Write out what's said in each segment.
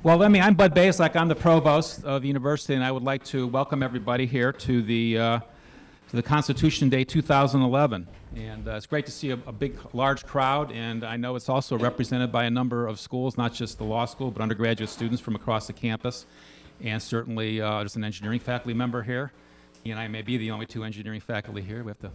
Well, I'm Bud Baslak. I'm the provost of the university, and I would like to welcome everybody here to the Constitution Day 2011. And it's great to see a large crowd, and I know it's also represented by a number of schools, not just the law school, but undergraduate students from across the campus. And certainly there's an engineering faculty member here. He and I may be the only two engineering faculty here. We have to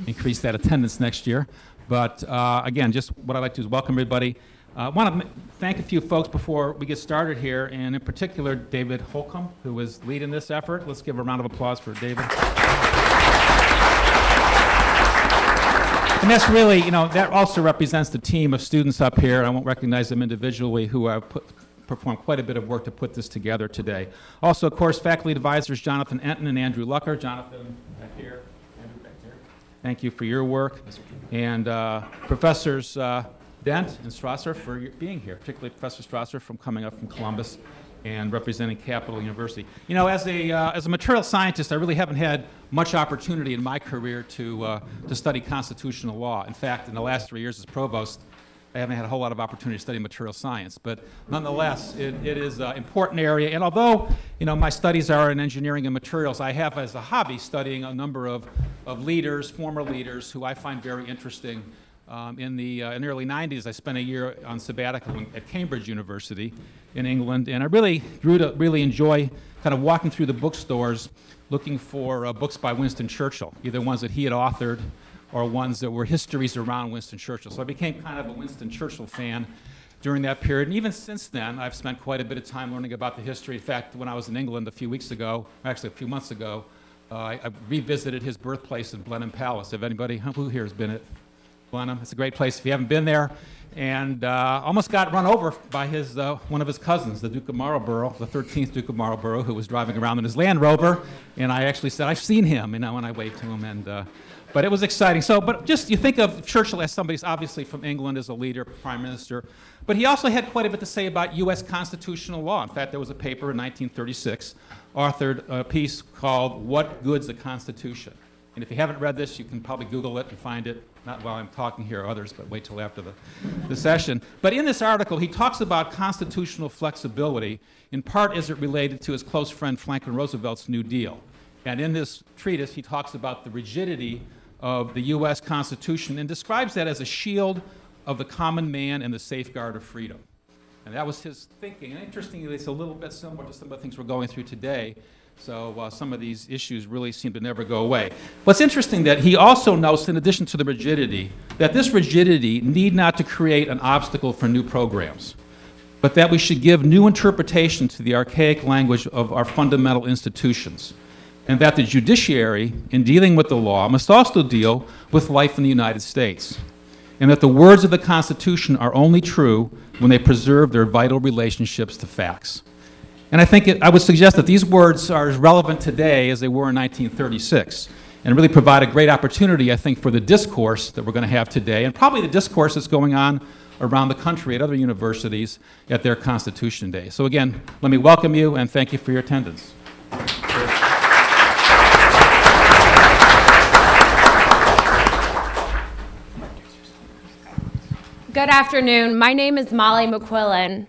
increase that attendance next year. But again, just what I'd like to do is welcome everybody. I want to thank a few folks before we get started here, and in particular, David Holcomb, who is leading this effort. Let's give a round of applause for David. And that's really, that also represents the team of students up here. I won't recognize them individually who have performed quite a bit of work to put this together today. Also, of course, faculty advisors Jonathan Enton and Andrew Lucker. Jonathan, back here. Andrew, back here. Thank you for your work. And professors Dent and Strasser for being here, particularly Professor Strasser coming up from Columbus and representing Capital University. As a material scientist, I really haven't had much opportunity in my career to study constitutional law. In fact, in the last 3 years as provost, I haven't had a whole lot of opportunity to study material science. But nonetheless, it is an important area. And although my studies are in engineering and materials, I have as a hobby studying a number of leaders, former leaders, who I find very interesting. In the early 90s, I spent a year on sabbatical at Cambridge University in England, and I really grew to really enjoy kind of walking through the bookstores looking for books by Winston Churchill, either ones that he had authored or ones that were histories around Winston Churchill. So I became kind of a Winston Churchill fan during that period, and even since then, I've spent quite a bit of time learning about the history. In fact, when I was in England a few months ago, I revisited his birthplace in Blenheim Palace. Who here has been at Blenheim? It's a great place if you haven't been there. And almost got run over by one of his cousins, the Duke of Marlborough, the 13th Duke of Marlborough, who was driving around in his Land Rover. And I actually said, I've seen him, when I waved to him. But it was exciting. But just you think of Churchill as somebody who's obviously from England, as a leader, prime minister. But he also had quite a bit to say about U.S. constitutional law. In fact, there was a paper in 1936, authored a piece called What Good's a Constitution? And if you haven't read this, you can probably Google it and find it, not while I'm talking here or others, but wait till after the session. But in this article, he talks about constitutional flexibility, in part as it related to his close friend Franklin Roosevelt's New Deal. And in this treatise, he talks about the rigidity of the U.S. Constitution and describes that as a shield of the common man and the safeguard of freedom. And that was his thinking. And interestingly, it's a little bit similar to some of the things we're going through today. So some of these issues really seem to never go away. What's interesting that he also notes, in addition to the rigidity, that this rigidity need not to create an obstacle for new programs, but that we should give new interpretation to the archaic language of our fundamental institutions, and that the judiciary, in dealing with the law, must also deal with life in the United States, and that the words of the Constitution are only true when they preserve their vital relationships to facts. And I would suggest that these words are as relevant today as they were in 1936, and really provide a great opportunity, I think, for the discourse that we're going to have today, and probably the discourse that's going on around the country at other universities at their Constitution Day. So again, let me welcome you and thank you for your attendance. Good afternoon. My name is Molly McQuillan.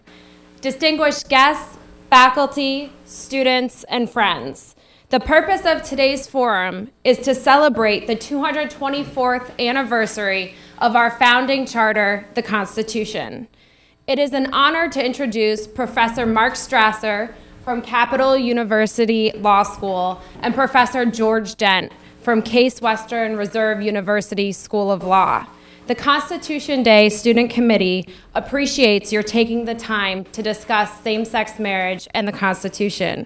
Distinguished guests, faculty, students, and friends. The purpose of today's forum is to celebrate the 224th anniversary of our founding charter, the Constitution. It is an honor to introduce Professor Mark Strasser from Capital University Law School and Professor George Dent from Case Western Reserve University School of Law. The Constitution Day Student Committee appreciates your taking the time to discuss same-sex marriage and the Constitution.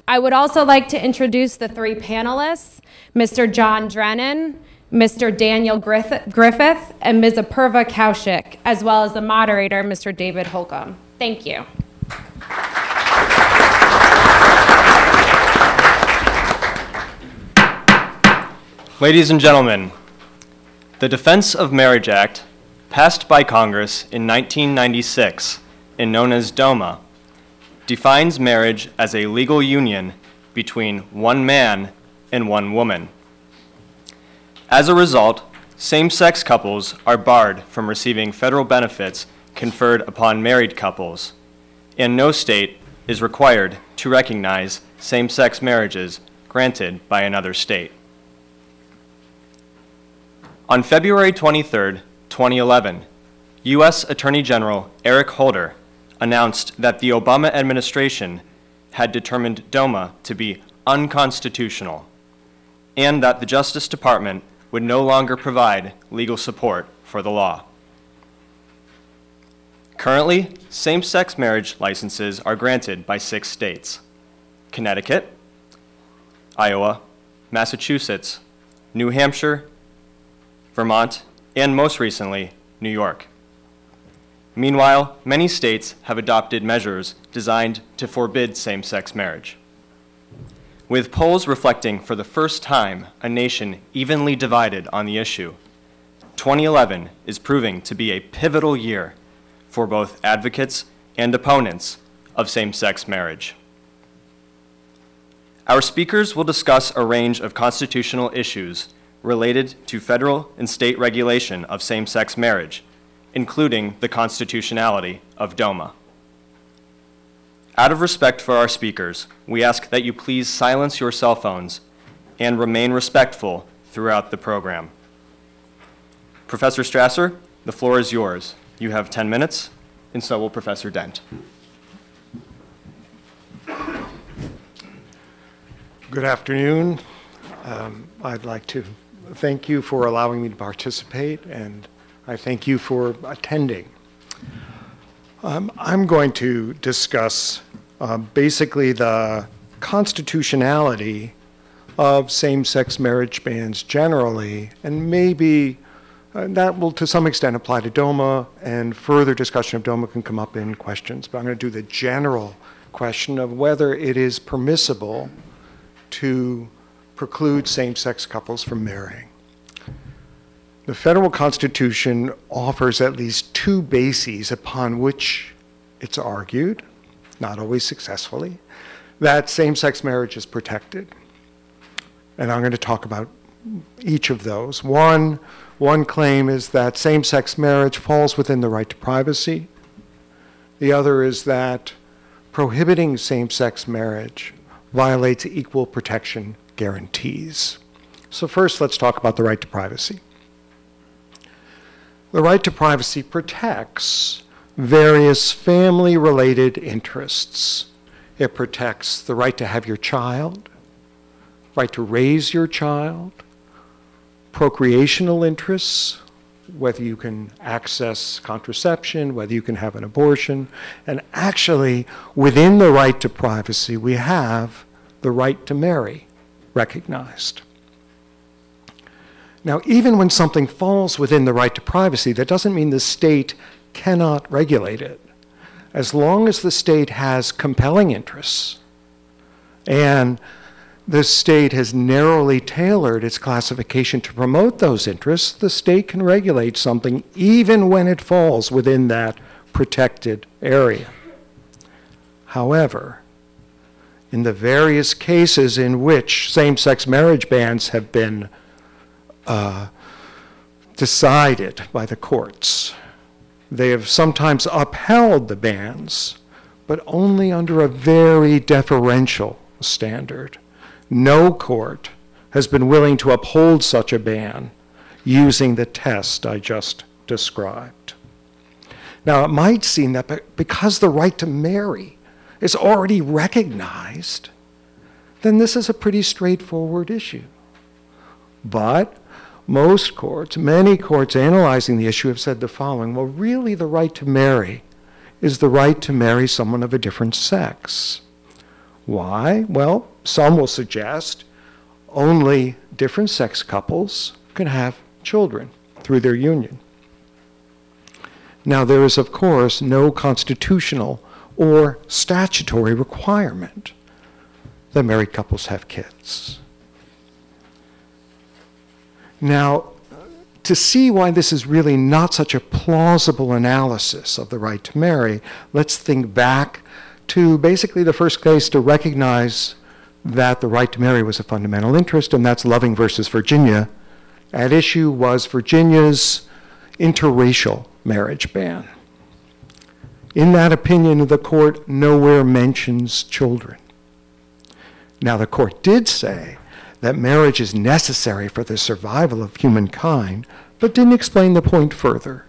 I would also like to introduce the three panelists, Mr. John Drennan, Mr. Daniel Griffith, and Ms. Apurva Kaushik, as well as the moderator, Mr. David Holcomb. Thank you. Ladies and gentlemen, the Defense of Marriage Act, passed by Congress in 1996 and known as DOMA, defines marriage as a legal union between one man and one woman. As a result, same-sex couples are barred from receiving federal benefits conferred upon married couples, and no state is required to recognize same-sex marriages granted by another state. On February 23, 2011, U.S. Attorney General Eric Holder announced that the Obama administration had determined DOMA to be unconstitutional and that the Justice Department would no longer provide legal support for the law. Currently, same-sex marriage licenses are granted by 6 states: Connecticut, Iowa, Massachusetts, New Hampshire, Vermont, and most recently, New York. Meanwhile, many states have adopted measures designed to forbid same-sex marriage. With polls reflecting for the first time a nation evenly divided on the issue, 2011 is proving to be a pivotal year for both advocates and opponents of same-sex marriage. Our speakers will discuss a range of constitutional issues related to federal and state regulation of same-sex marriage, including the constitutionality of DOMA. Out of respect for our speakers, we ask that you please silence your cell phones and remain respectful throughout the program. Professor Strasser, the floor is yours. You have 10 minutes, and so will Professor Dent. Good afternoon. I'd like to thank you for allowing me to participate, and I thank you for attending. I'm going to discuss basically the constitutionality of same-sex marriage bans generally, and maybe that will to some extent apply to DOMA, and further discussion of DOMA can come up in questions. But I'm going to do the general question of whether it is permissible to preclude same-sex couples from marrying. The federal Constitution offers at least 2 bases upon which it's argued, not always successfully, that same-sex marriage is protected. And I'm going to talk about each of those. One claim is that same-sex marriage falls within the right to privacy. The other is that prohibiting same-sex marriage violates equal protection guarantees. So first, let's talk about the right to privacy. The right to privacy protects various family-related interests. It protects the right to have your child, right to raise your child, procreational interests, whether you can access contraception, whether you can have an abortion. And actually, within the right to privacy, we have the right to marry recognized. Now, even when something falls within the right to privacy, that doesn't mean the state cannot regulate it. As long as the state has compelling interests and the state has narrowly tailored its classification to promote those interests, the state can regulate something even when it falls within that protected area. However, in the various cases in which same-sex marriage bans have been decided by the courts, they have sometimes upheld the bans, but only under a very deferential standard. No court has been willing to uphold such a ban using the test I just described. Now, it might seem that because the right to marry is already recognized, then this is a pretty straightforward issue. But most courts, many courts analyzing the issue have said the following: well, really the right to marry is the right to marry someone of a different sex. Why? Well, some will suggest only different sex couples can have children through their union. Now, there is, of course, no constitutional or statutory requirement that married couples have kids. Now, to see why this is really not such a plausible analysis of the right to marry, let's think back to basically the first case to recognize that the right to marry was a fundamental interest, and that's Loving versus Virginia. At issue was Virginia's interracial marriage ban. In that opinion, the court nowhere mentions children. Now, the court did say that marriage is necessary for the survival of humankind, but didn't explain the point further.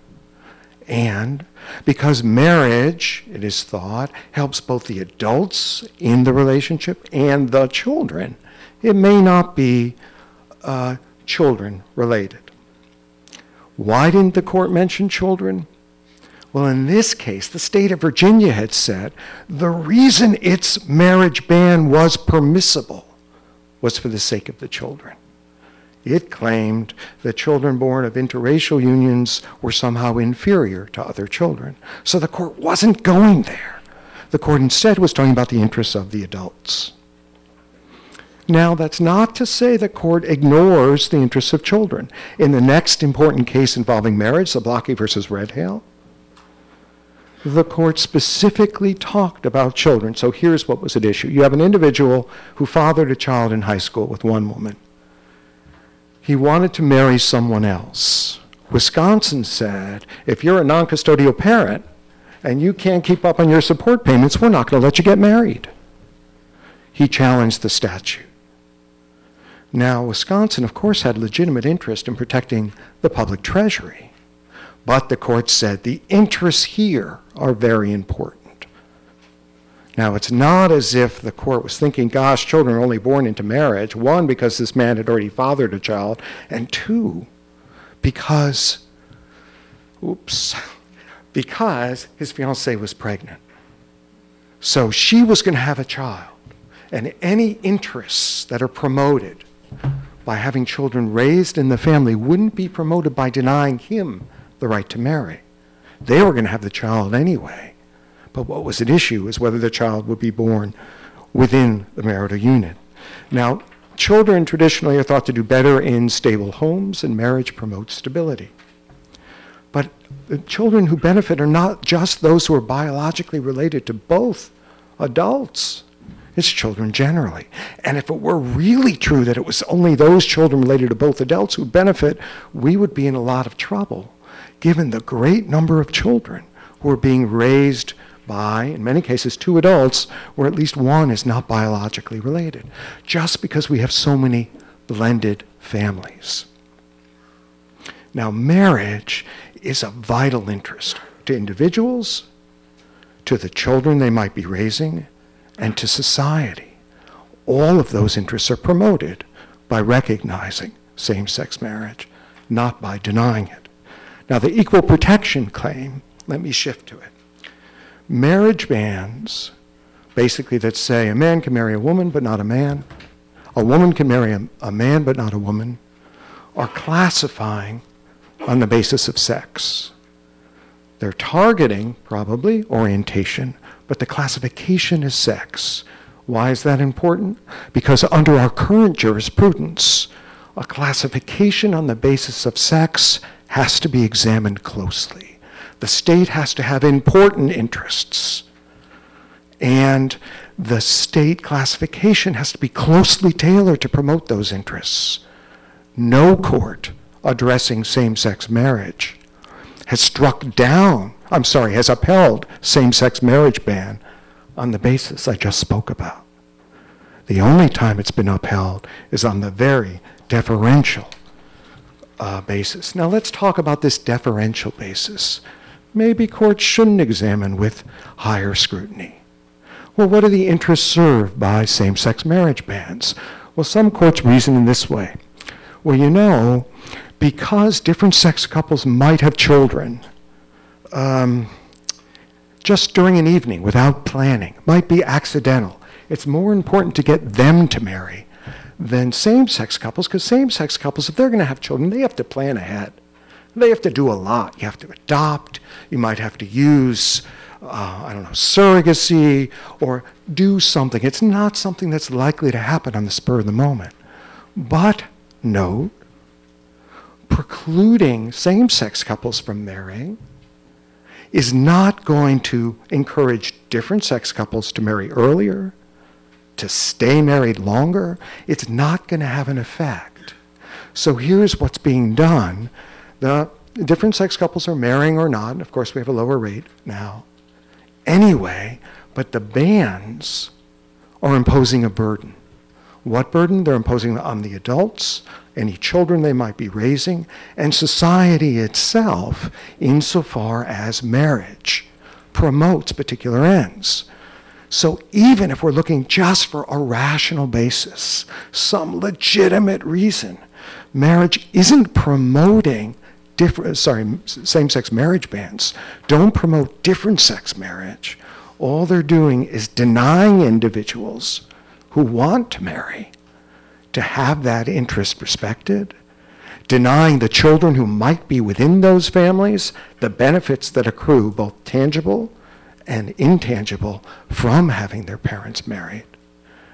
And because marriage, it is thought, helps both the adults in the relationship and the children, it may not be children related. Why didn't the court mention children? Well, in this case, the state of Virginia had said the reason its marriage ban was permissible was for the sake of the children. It claimed that children born of interracial unions were somehow inferior to other children. So the court wasn't going there. The court instead was talking about the interests of the adults. Now, that's not to say the court ignores the interests of children. In the next important case involving marriage, Zablocki versus Redhale, the court specifically talked about children. So here's what was at issue. You have an individual who fathered a child in high school with one woman. He wanted to marry someone else. Wisconsin said, if you're a non-custodial parent and you can't keep up on your support payments, we're not going to let you get married. He challenged the statute. Now, Wisconsin, of course, had legitimate interest in protecting the public treasury. But the court said the interests here are very important. Now, it's not as if the court was thinking, gosh, children are only born into marriage. One, because this man had already fathered a child. And two, because his fiancée was pregnant. So she was going to have a child. And any interests that are promoted by having children raised in the family wouldn't be promoted by denying him the right to marry. They were going to have the child anyway. But what was at issue is whether the child would be born within the marital union. Now, children traditionally are thought to do better in stable homes, and marriage promotes stability. But the children who benefit are not just those who are biologically related to both adults. It's children generally. And if it were really true that it was only those children related to both adults who benefit, we would be in a lot of trouble, given the great number of children who are being raised by, in many cases, two adults where at least one is not biologically related, just because we have so many blended families. Now, marriage is a vital interest to individuals, to the children they might be raising, and to society. All of those interests are promoted by recognizing same-sex marriage, not by denying it. Now, the equal protection claim, let me shift to it. Marriage bans, basically, that say a man can marry a woman but not a man, a woman can marry a man but not a woman, are classifying on the basis of sex. They're targeting, probably, orientation, but the classification is sex. Why is that important? Because under our current jurisprudence, a classification on the basis of sex has to be examined closely. The state has to have important interests, and the state classification has to be closely tailored to promote those interests. No court addressing same-sex marriage has has upheld same-sex marriage ban on the basis I just spoke about. The only time it's been upheld is on the very deferential basis. Now let's talk about this deferential basis. Maybe courts shouldn't examine with higher scrutiny. Well, what are the interests served by same-sex marriage bans? Well, some courts reason in this way. Well, you know, because different sex couples might have children just during an evening without planning, might be accidental. It's more important to get them to marry than same-sex couples, because same-sex couples, if they're going to have children, they have to plan ahead. They have to do a lot. You have to adopt. You might have to use, surrogacy or do something. It's not something that's likely to happen on the spur of the moment. But note, precluding same-sex couples from marrying is not going to encourage different sex couples to marry earlier, to stay married longer. It's not going to have an effect. So here's what's being done. The different sex couples are marrying or not, and of course we have a lower rate now. anyway, but the bans are imposing a burden. What burden? They're imposing on the adults, any children they might be raising, and society itself, insofar as marriage promotes particular ends. So even if we're looking just for a rational basis, some legitimate reason, marriage isn't promoting same-sex marriage bans don't promote different-sex marriage. All they're doing is denying individuals who want to marry to have that interest respected, denying the children who might be within those families the benefits that accrue, both tangible and intangible, from having their parents married.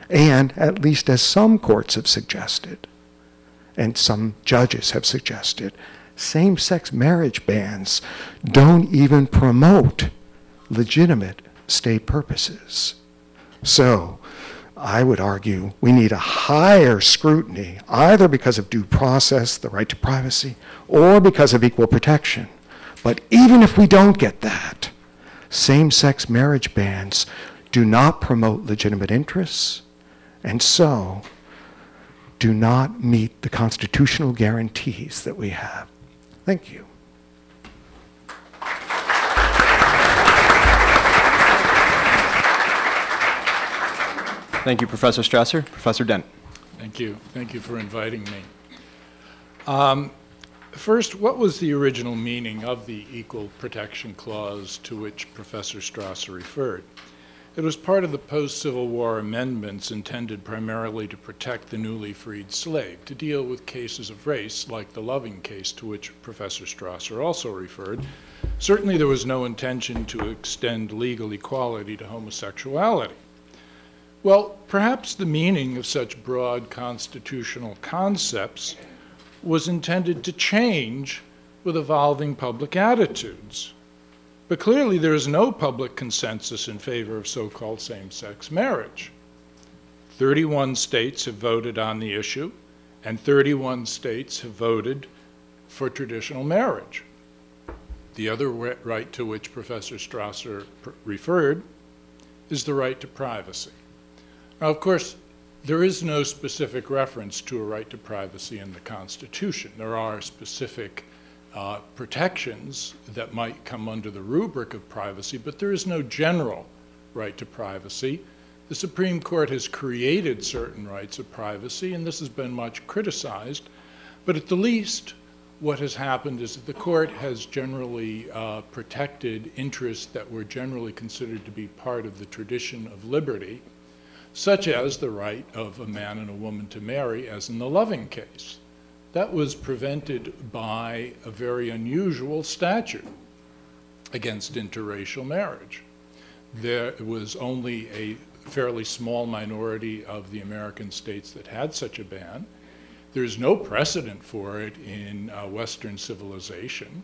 And, at least as some courts have suggested, and some judges have suggested, same-sex marriage bans don't even promote legitimate state purposes. So, I would argue we need a higher scrutiny, either because of due process, the right to privacy, or because of equal protection. But even if we don't get that, same-sex marriage bans do not promote legitimate interess, and so do not meet the constitutional guarantees that we have. Thank you. Thank you, Professor Strasser. Professor Dent. Thank you. Thank you for inviting me. First, what was the original meaning of the Equal Protection Clause to which Professor Strasser referred? It was part of the post-Civil War amendments intended primarily to protect the newly freed slave, to deal with cases of race like the Loving case to which Professor Strasser also referred. Certainly there was no intention to extend legal equality to homosexuality. Well, perhaps the meaning of such broad constitutional concepts was intended to change with evolving public attitudes. But clearly there is no public consensus in favor of so-called same-sex marriage. 31 states have voted on the issue, and 31 states have voted for traditional marriage. The other right to which Professor Strasser referred is the right to privacy. Now, of course, there is no specific reference to a right to privacy in the Constitution. There are specific protections that might come under the rubric of privacy, but there is no general right to privacy. The Supreme Court has created certain rights of privacy, and this has been much criticized, but at the least, what has happened is that the court has generally protected interests that were generally considered to be part of the tradition of liberty, such as the right of a man and a woman to marry, as in the Loving case. That was prevented by a very unusual statute against interracial marriage. There was only a fairly small minority of the American states that had such a ban. There's no precedent for it in Western civilization.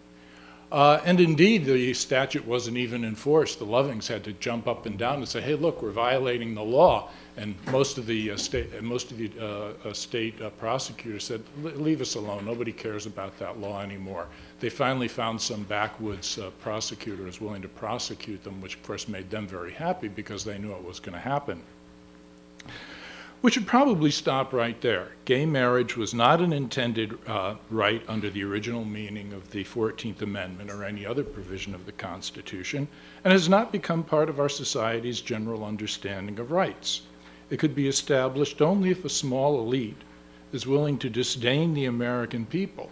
And indeed, the statute wasn't even enforced. The Lovings had to jump up and down and say, hey, look, we're violating the law. And most of the state prosecutors said, leave us alone. Nobody cares about that law anymore. They finally found some backwoods prosecutors willing to prosecute them, which of course made them very happy because they knew it was going to happen. We should probably stop right there. Gay marriage was not an intended right under the original meaning of the 14th Amendment or any other provision of the Constitution, and has not become part of our society's general understanding of rights. It could be established only if a small elite is willing to disdain the American people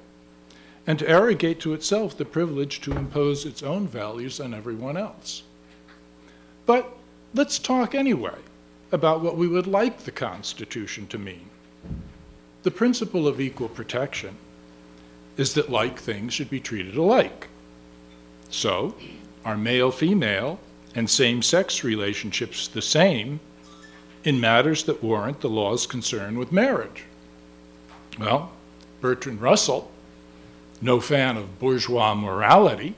and to arrogate to itself the privilege to impose its own values on everyone else. But let's talk anyway about what we would like the Constitution to mean. The principle of equal protection is that like things should be treated alike. So, are male-female and same-sex relationships the same in matters that warrant the law's concern with marriage? Well, Bertrand Russell, no fan of bourgeois morality,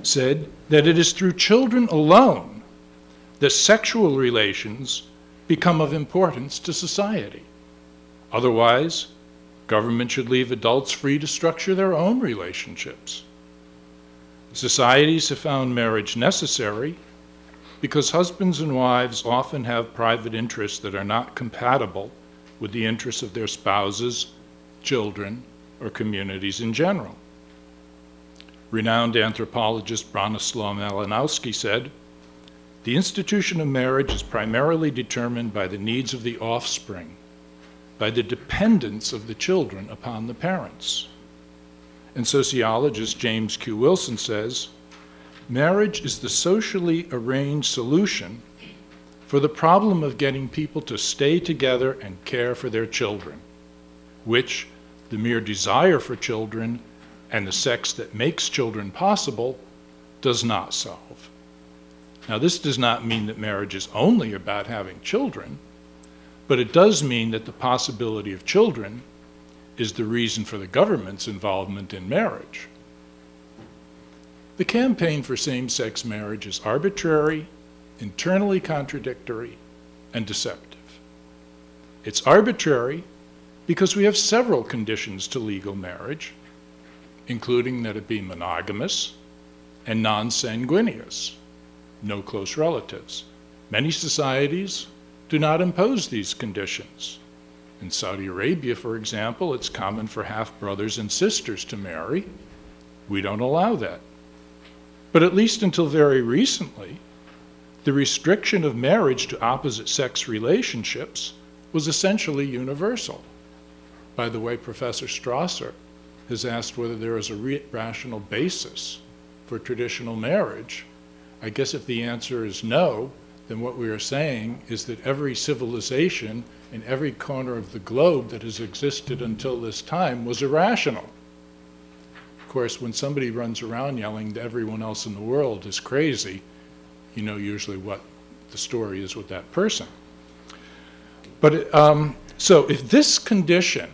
said that it is through children alone that sexual relations become of importance to society. Otherwise, government should leave adults free to structure their own relationships. Societies have found marriage necessary because husbands and wives often have private interests that are not compatible with the interests of their spouses, children, or communities in general. Renowned anthropologist Bronislaw Malinowski said, "The institution of marriage is primarily determined by the needs of the offspring, by the dependence of the children upon the parents." And sociologist James Q. Wilson says, "Marriage is the socially arranged solution for the problem of getting people to stay together and care for their children, which the mere desire for children and the sex that makes children possible does not solve." Now, this does not mean that marriage is only about having children, but it does mean that the possibility of children is the reason for the government's involvement in marriage. The campaign for same-sex marriage is arbitrary, internally contradictory, and deceptive. It's arbitrary because we have several conditions to legal marriage, including that it be monogamous and non-sanguineous, no close relatives. Many societies do not impose these conditions. In Saudi Arabia, for example, it's common for half-brothers and sisters to marry. We don't allow that. But at least until very recently, the restriction of marriage to opposite-sex relationships was essentially universal. By the way, Professor Strasser has asked whether there is a rational basis for traditional marriage. I guess if the answer is no, then what we are saying is that every civilization in every corner of the globe that has existed until this time was irrational. Of course, when somebody runs around yelling that everyone else in the world is crazy, you know usually what the story is with that person. But so if this condition,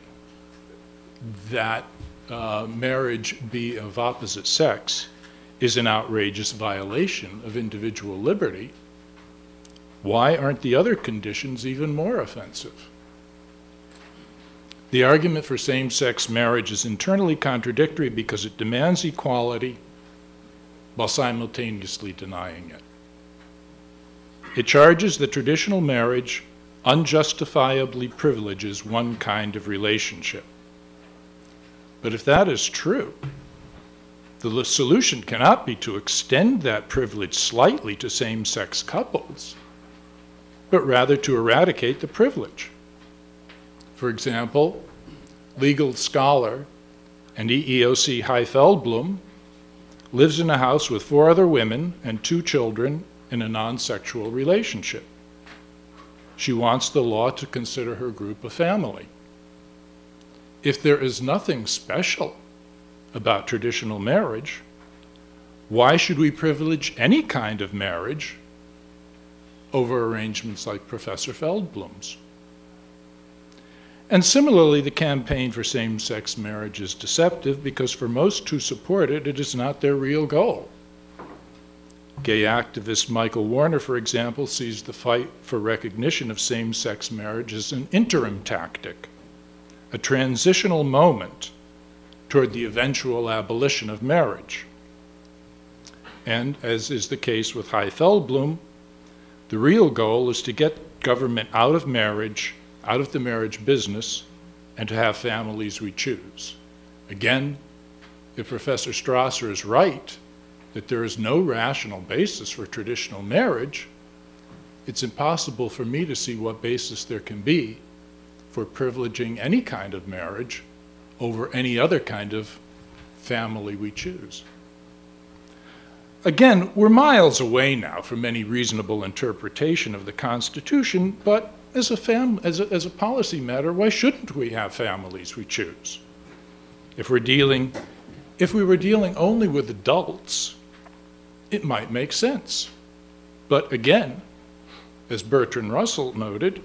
that marriage be of opposite sex, is an outrageous violation of individual liberty, why aren't the other conditions even more offensive? The argument for same-sex marriage is internally contradictory because it demands equality while simultaneously denying it. It charges that traditional marriage unjustifiably privileges one kind of relationship. But if that is true, the solution cannot be to extend that privilege slightly to same-sex couples, but rather to eradicate the privilege. For example, legal scholar and EEOC Hy Feldblum lives in a house with 4 other women and 2 children in a non-sexual relationship. She wants the law to consider her group a family. If there is nothing special about traditional marriage, why should we privilege any kind of marriage over arrangements like Professor Feldblum's? And similarly, the campaign for same-sex marriage is deceptive because for most who support it, it is not their real goal. Gay activist Michael Warner, for example, sees the fight for recognition of same-sex marriage as an interim tactic, a transitional moment toward the eventual abolition of marriage. And, as is the case with Hy Feldblum, the real goal is to get government out of marriage, out of the marriage business, and to have families we choose. Again, if Professor Strasser is right that there is no rational basis for traditional marriage, it's impossible for me to see what basis there can be for privileging any kind of marriage over any other kind of family we choose. Again, we're miles away now from any reasonable interpretation of the Constitution, but as a policy matter, why shouldn't we have families we choose? If we were dealing only with adults, it might make sense. But again, as Bertrand Russell noted,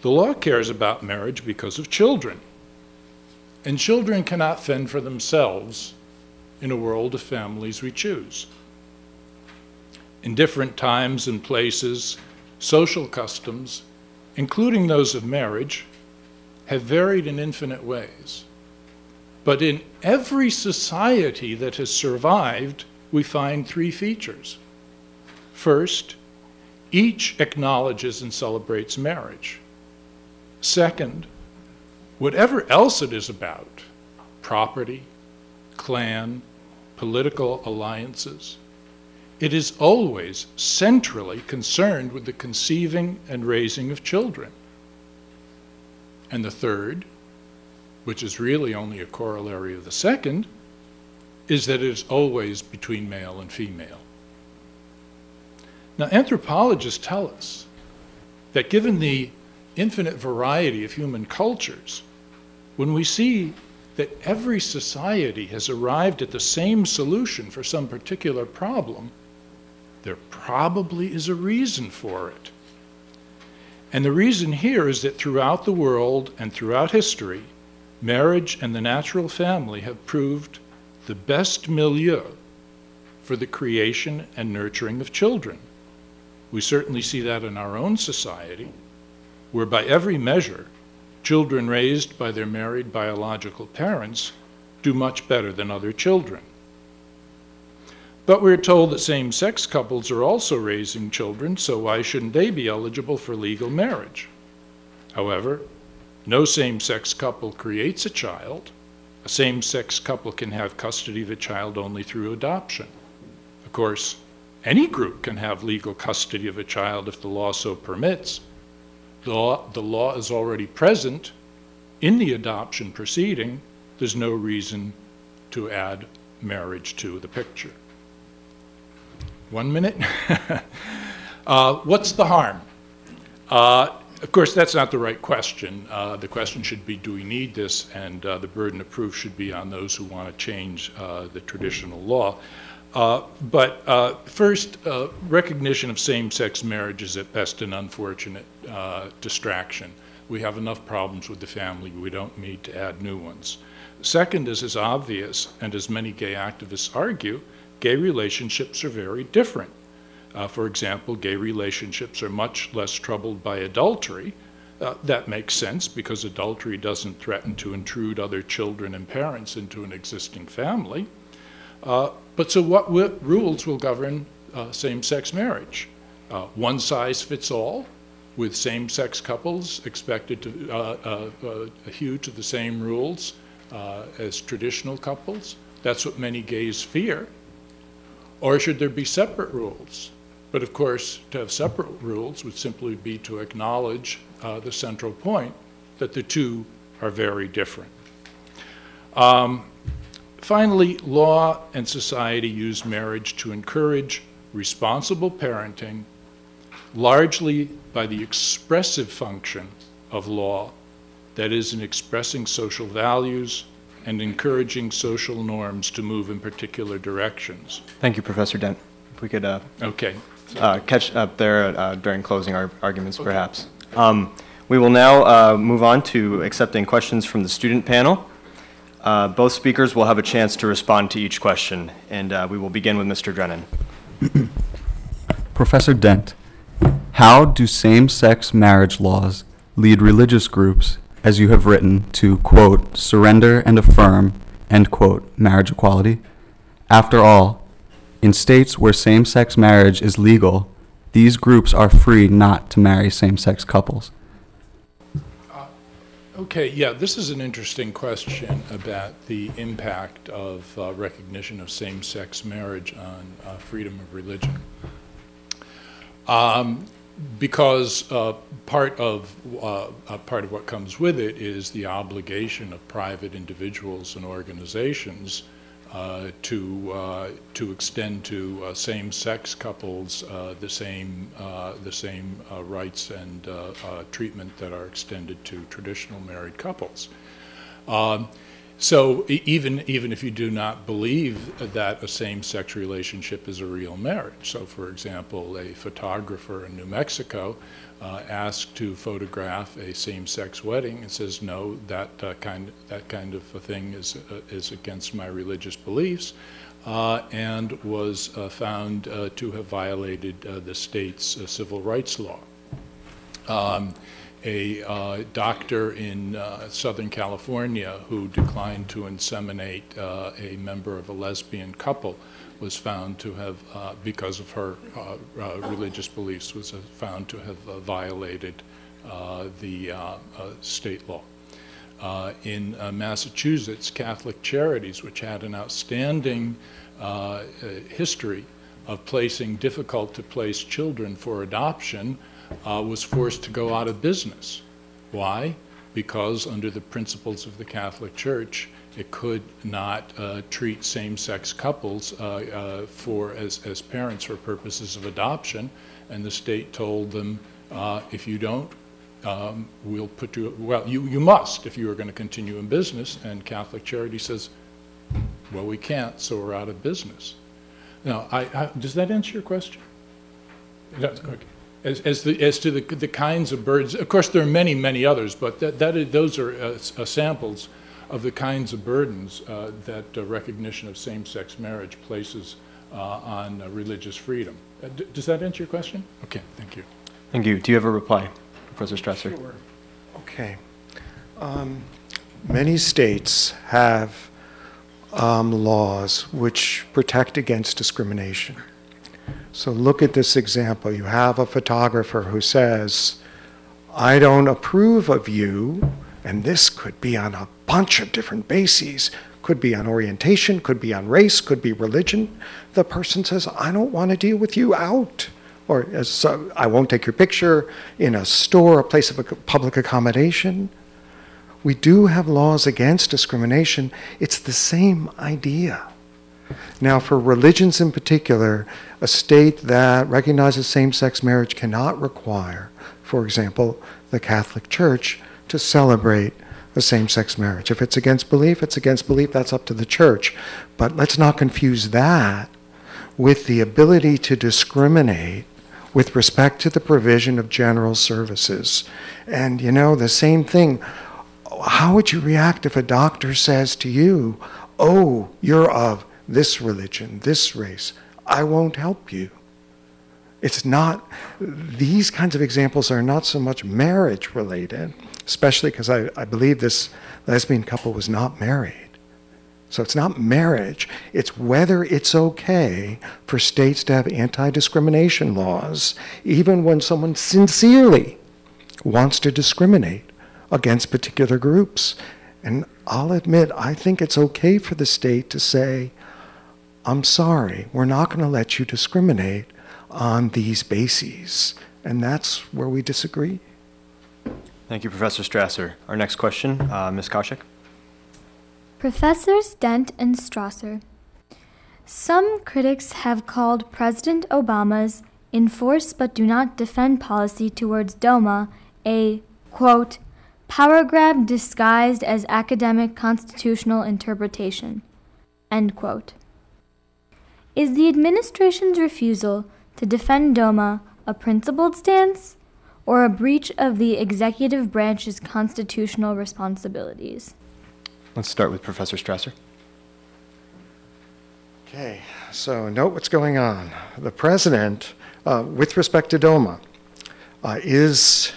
the law cares about marriage because of children. And children cannot fend for themselves in a world of families we choose. In different times and places, social customs, including those of marriage, have varied in infinite ways. But in every society that has survived, we find 3 features. First, each acknowledges and celebrates marriage. Second, whatever else it is about, property, clan, political alliances, it is always centrally concerned with the conceiving and raising of children. And the third, which is really only a corollary of the second, is that it is always between male and female. Now, anthropologists tell us that given the infinite variety of human cultures, when we see that every society has arrived at the same solution for some particular problem, there probably is a reason for it. And the reason here is that throughout the world and throughout history, marriage and the natural family have proved the best milieu for the creation and nurturing of children. We certainly see that in our own society, where by every measure, children raised by their married biological parents do much better than other children. But we're told that same-sex couples are also raising children, so why shouldn't they be eligible for legal marriage? However, no same-sex couple creates a child. A same-sex couple can have custody of a child only through adoption. Of course, any group can have legal custody of a child if the law so permits. The law is already present in the adoption proceeding. There's no reason to add marriage to the picture. 1 minute. What's the harm? Of course, that's not the right question. The question should be, do we need this? And the burden of proof should be on those who want to change the traditional law. But first, recognition of same-sex marriage is at best an unfortunate distraction. We have enough problems with the family. We don't need to add new ones. Second is obvious, and as many gay activists argue, gay relationships are very different. For example, gay relationships are much less troubled by adultery. That makes sense because adultery doesn't threaten to intrude other children and parents into an existing family. But so what rules will govern same-sex marriage? One size fits all, with same-sex couples expected to adhere to the same rules as traditional couples? That's what many gays fear. Or should there be separate rules? But of course, to have separate rules would simply be to acknowledge the central point that the two are very different. Finally, law and society use marriage to encourage responsible parenting, largely by the expressive function of law, that is, in expressing social values and encouraging social norms to move in particular directions. Thank you, Professor Dent. If we could Okay. catch up there during closing arguments, perhaps. We will now move on to accepting questions from the student panel. Both speakers will have a chance to respond to each question, and we will begin with Mr. Drennan. Professor Dent, how do same-sex marriage laws lead religious groups, as you have written, to, quote, surrender and affirm, end quote, marriage equality? After all, in states where same-sex marriage is legal, these groups are free not to marry same-sex couples. Okay, yeah, this is an interesting question about the impact of recognition of same-sex marriage on freedom of religion. Because part of what comes with it is the obligation of private individuals and organizations to extend to same-sex couples the same rights and treatment that are extended to traditional married couples. So even if you do not believe that a same-sex relationship is a real marriage, so for example, a photographer in New Mexico asked to photograph a same-sex wedding and says, no, that kind of a thing is against my religious beliefs, and was found to have violated the state's civil rights law. A doctor in Southern California who declined to inseminate a member of a lesbian couple was found to have, because of her religious beliefs, was found to have violated the state law. In Massachusetts, Catholic Charities, which had an outstanding history of placing difficult-to-place children for adoption, was forced to go out of business. Why? Because under the principles of the Catholic Church, it could not treat same-sex couples as parents for purposes of adoption, and the state told them, if you don't, we'll put you, well, you must if you are going to continue in business. And Catholic Charity says, well, we can't, so we're out of business. Now, does that answer your question? That's okay. As to the kinds of burdens, of course, there are many, many others, but those are samples of the kinds of burdens that recognition of same-sex marriage places on religious freedom. Does that answer your question? Okay, thank you. Thank you. Do you have a reply, Professor Strasser? Sure. Okay. Many states have laws which protect against discrimination. So look at this example. You have a photographer who says, I don't approve of you, and this could be on a bunch of different bases. Could be on orientation, could be on race, could be religion. The person says, I don't want to deal with you, out. Or I won't take your picture in a store, a place of public accommodation. We do have laws against discrimination. It's the same idea. Now, for religions in particular, a state that recognizes same-sex marriage cannot require, for example, the Catholic Church to celebrate a same-sex marriage. If it's against belief, it's against belief. That's up to the church. But let's not confuse that with the ability to discriminate with respect to the provision of general services. And, you know, the same thing. How would you react if a doctor says to you, oh, you're of this religion, this race, I won't help you? It's not, these kinds of examples are not so much marriage related, especially because I believe this lesbian couple was not married. So it's not marriage, it's whether it's okay for states to have anti-discrimination laws, even when someone sincerely wants to discriminate against particular groups. And I'll admit, I think it's okay for the state to say, I'm sorry, we're not going to let you discriminate on these bases. And that's where we disagree. Thank you, Professor Strasser. Our next question, Ms. Kaushik. Professors Dent and Strasser. Some critics have called President Obama's enforce but do not defend policy towards DOMA a, quote, power grab disguised as academic constitutional interpretation, end quote. Is the administration's refusal to defend DOMA a principled stance or a breach of the executive branch's constitutional responsibilities? Let's start with Professor Strasser. Okay, so note what's going on. The president, with respect to DOMA, is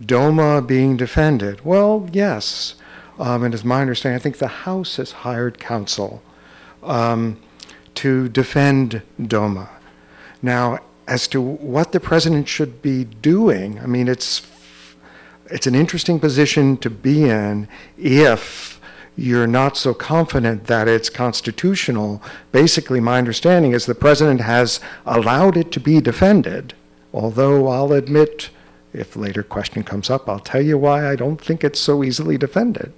DOMA being defended? Well, yes. And as my understanding, I think the House has hired counsel to defend DOMA. Now, as to what the president should be doing, I mean, it's an interesting position to be in if you're not so confident that it's constitutional. Basically, my understanding is the president has allowed it to be defended, although I'll admit, if a later question comes up, I'll tell you why I don't think it's so easily defended.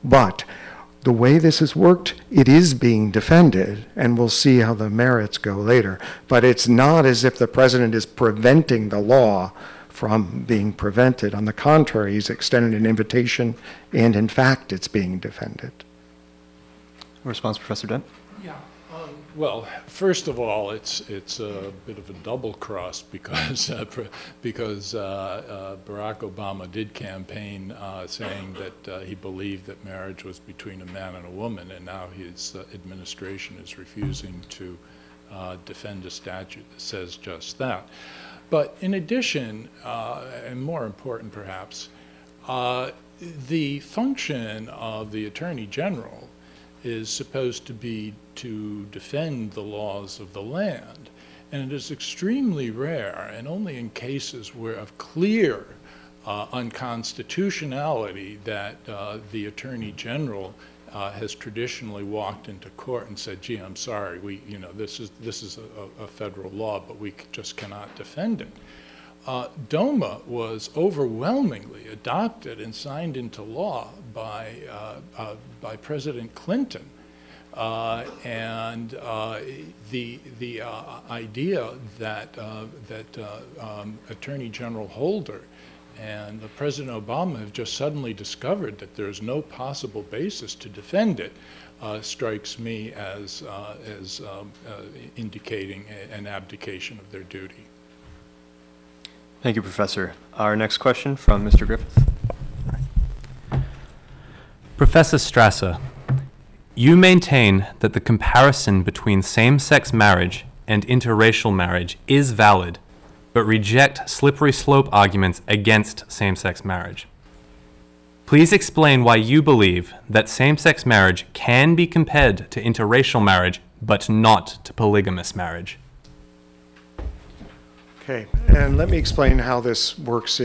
But the way this has worked, it is being defended, and we'll see how the merits go later. But it's not as if the president is preventing the law from being prevented. On the contrary, he's extended an invitation, and in fact, it's being defended. Response, Professor Dent? Yeah. Well, first of all, it's a bit of a double cross because Barack Obama did campaign saying that he believed that marriage was between a man and a woman, and now his administration is refusing to defend a statute that says just that. But in addition, and more important perhaps, the function of the Attorney General is supposed to be to defend the laws of the land. And it is extremely rare, and only in cases where of clear unconstitutionality, that the Attorney General has traditionally walked into court and said, "Gee, I'm sorry, this is a federal law, but we just cannot defend it." DOMA was overwhelmingly adopted and signed into law by President Clinton. The idea that Attorney General Holder and President Obama have just suddenly discovered that there's no possible basis to defend it strikes me as indicating an abdication of their duty. Thank you, Professor. Our next question from Mr. Griffith. Professor Strasser, you maintain that the comparison between same-sex marriage and interracial marriage is valid, but reject slippery slope arguments against same-sex marriage. Please explain why you believe that same-sex marriage can be compared to interracial marriage, but not to polygamous marriage. Okay, and let me explain how this works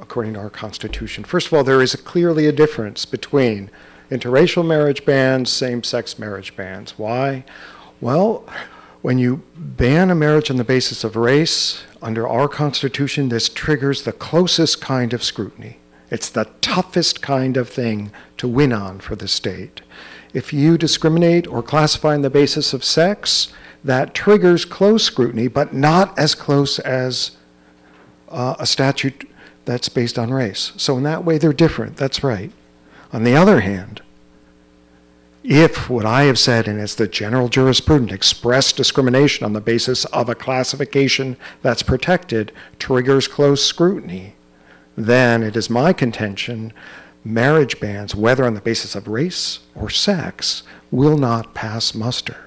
according to our Constitution. First of all, there is clearly a difference between interracial marriage bans, same-sex marriage bans. Why? Well, when you ban a marriage on the basis of race, under our Constitution, this triggers the closest kind of scrutiny. It's the toughest kind of thing to win on for the state. If you discriminate or classify on the basis of sex, that triggers close scrutiny, but not as close as a statute that's based on race. So in that way, they're different. That's right. On the other hand, if what I have said, and it's the general jurisprudence, express discrimination on the basis of a classification that's protected, triggers close scrutiny, then it is my contention marriage bans, whether on the basis of race or sex, will not pass muster.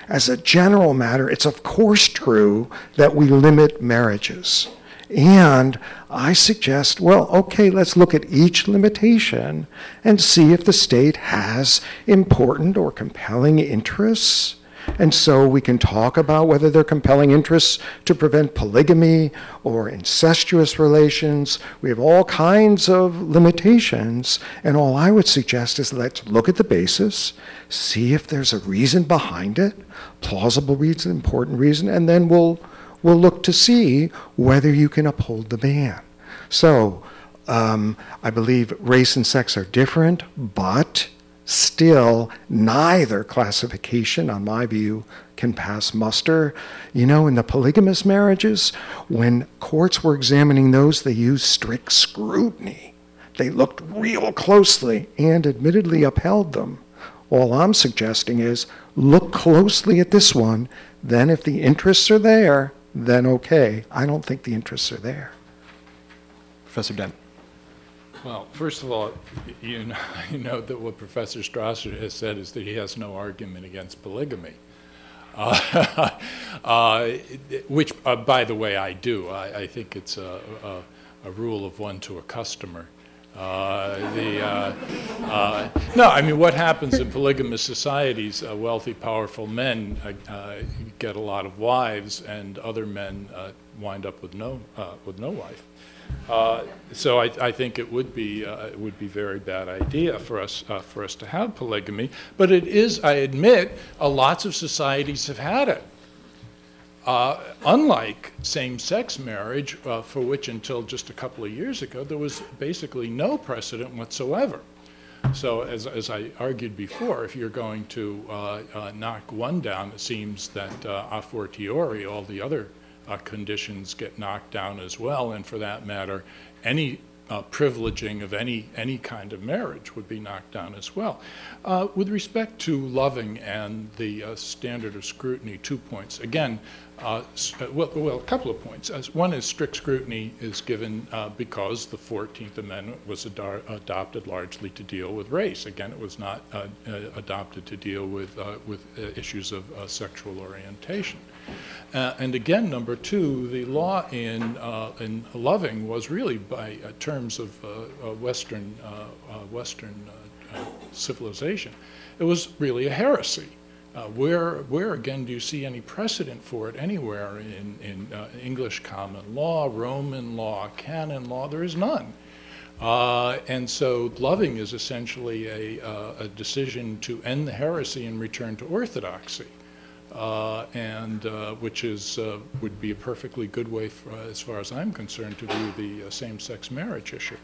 As a general matter, it's of course true that we limit marriages. And I suggest, well, okay, let's look at each limitation and see if the state has important or compelling interests. And so we can talk about whether they're compelling interests to prevent polygamy or incestuous relations. We have all kinds of limitations. And all I would suggest is let's look at the basis, see if there's a reason behind it, plausible reason, important reason, and then we'll look to see whether you can uphold the ban. So I believe race and sex are different, but still neither classification, on my view, can pass muster. You know, in the polygamous marriages, when courts were examining those, they used strict scrutiny. They looked real closely and admittedly upheld them. All I'm suggesting is look closely at this one, then if the interests are there, then okay. I don't think the interests are there. Professor Dent. Well, first of all, you know that what Professor Strasser has said is that he has no argument against polygamy, which, by the way, I do. I think it's a rule of one to a customer. No, I mean, what happens in polygamous societies, wealthy, powerful men get a lot of wives, and other men wind up with no wife. So I think it would be very bad idea for us to have polygamy. But it is, I admit, lots of societies have had it. Unlike same-sex marriage, for which until just a couple of years ago there was basically no precedent whatsoever. So as I argued before, if you're going to knock one down, it seems that a fortiori all the other conditions get knocked down as well, and for that matter, any privileging of any kind of marriage would be knocked down as well. With respect to Loving and the standard of scrutiny, 2 points. Again, well, a couple of points. One is strict scrutiny is given because the 14th Amendment was adopted largely to deal with race. Again, it was not adopted to deal with issues of sexual orientation. And again, number two, the law in Loving was really by terms of Western civilization. It was really a heresy. Where again do you see any precedent for it anywhere in English common law, Roman law, canon law? There is none. And so loving is essentially a decision to end the heresy and return to orthodoxy, which is would be a perfectly good way, as far as I'm concerned, to view the same-sex marriage issue.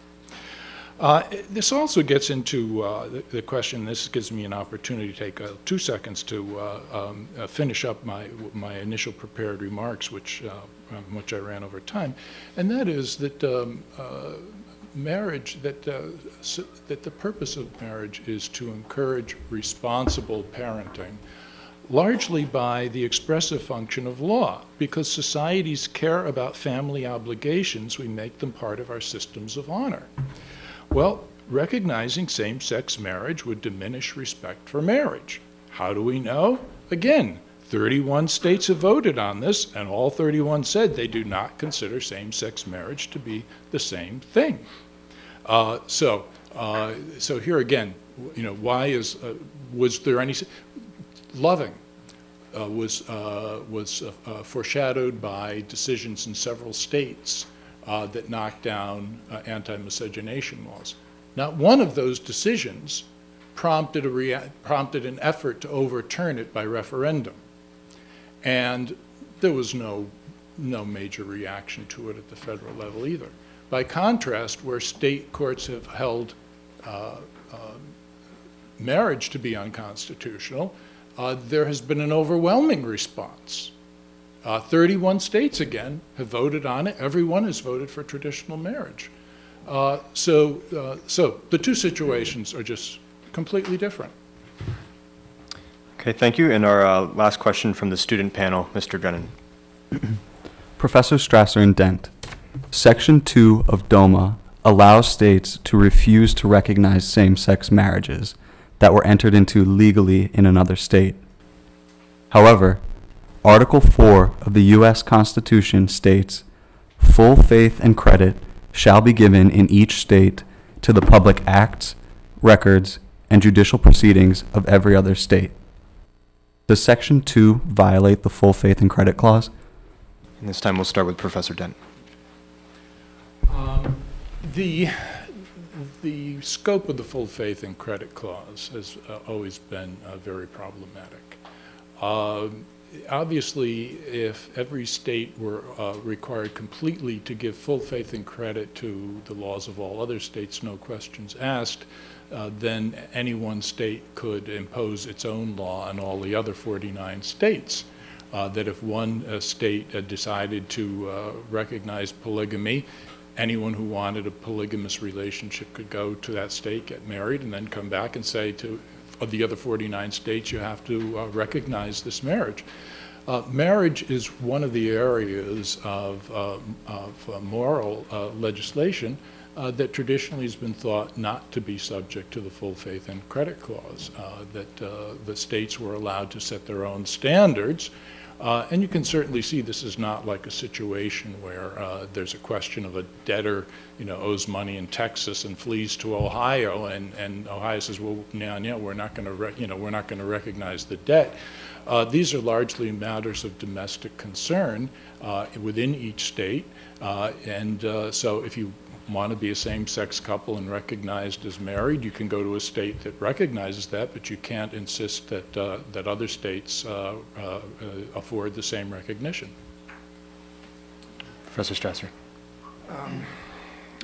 This also gets into the question. This gives me an opportunity to take 2 seconds to finish up my initial prepared remarks, which I ran over time, and that is that marriage, that the purpose of marriage is to encourage responsible parenting, largely by the expressive function of law. Because societies care about family obligations, we make them part of our systems of honor. Well, recognizing same-sex marriage would diminish respect for marriage. How do we know? Again, 31 states have voted on this, and all 31 said they do not consider same-sex marriage to be the same thing. So here again, was there any loving was foreshadowed by decisions in several states that knocked down anti-miscegenation laws. Not one of those decisions prompted an effort to overturn it by referendum, and there was no major reaction to it at the federal level either. By contrast, where state courts have held marriage to be unconstitutional, there has been an overwhelming response. 31 states, again, have voted on it. Everyone has voted for traditional marriage. So the two situations are just completely different. Okay, thank you. And our last question from the student panel, Mr. Drennan. Professor Strasser and Dent, Section 2 of DOMA allows states to refuse to recognize same-sex marriages that were entered into legally in another state. However, Article 4 of the U.S. Constitution states, "Full faith and credit shall be given in each state to the public acts, records, and judicial proceedings of every other state." Does Section 2 violate the full faith and credit clause? And this time we'll start with Professor Dent. The scope of the full faith and credit clause has always been very problematic. Obviously, if every state were required completely to give full faith and credit to the laws of all other states, no questions asked, then any one state could impose its own law on all the other 49 states. That if one state decided to recognize polygamy, anyone who wanted a polygamous relationship could go to that state, get married, and then come back and say to the other 49 states, you have to recognize this marriage. Marriage is one of the areas of moral legislation that traditionally has been thought not to be subject to the full faith and credit clause, that the states were allowed to set their own standards. And you can certainly see this is not like a situation where there's a question of a debtor, owes money in Texas and flees to Ohio, and Ohio says, well, no, we're not going to recognize the debt. These are largely matters of domestic concern within each state, so if you want to be a same-sex couple and recognized as married, you can go to a state that recognizes that, but you can't insist that other states afford the same recognition. Professor Strasser.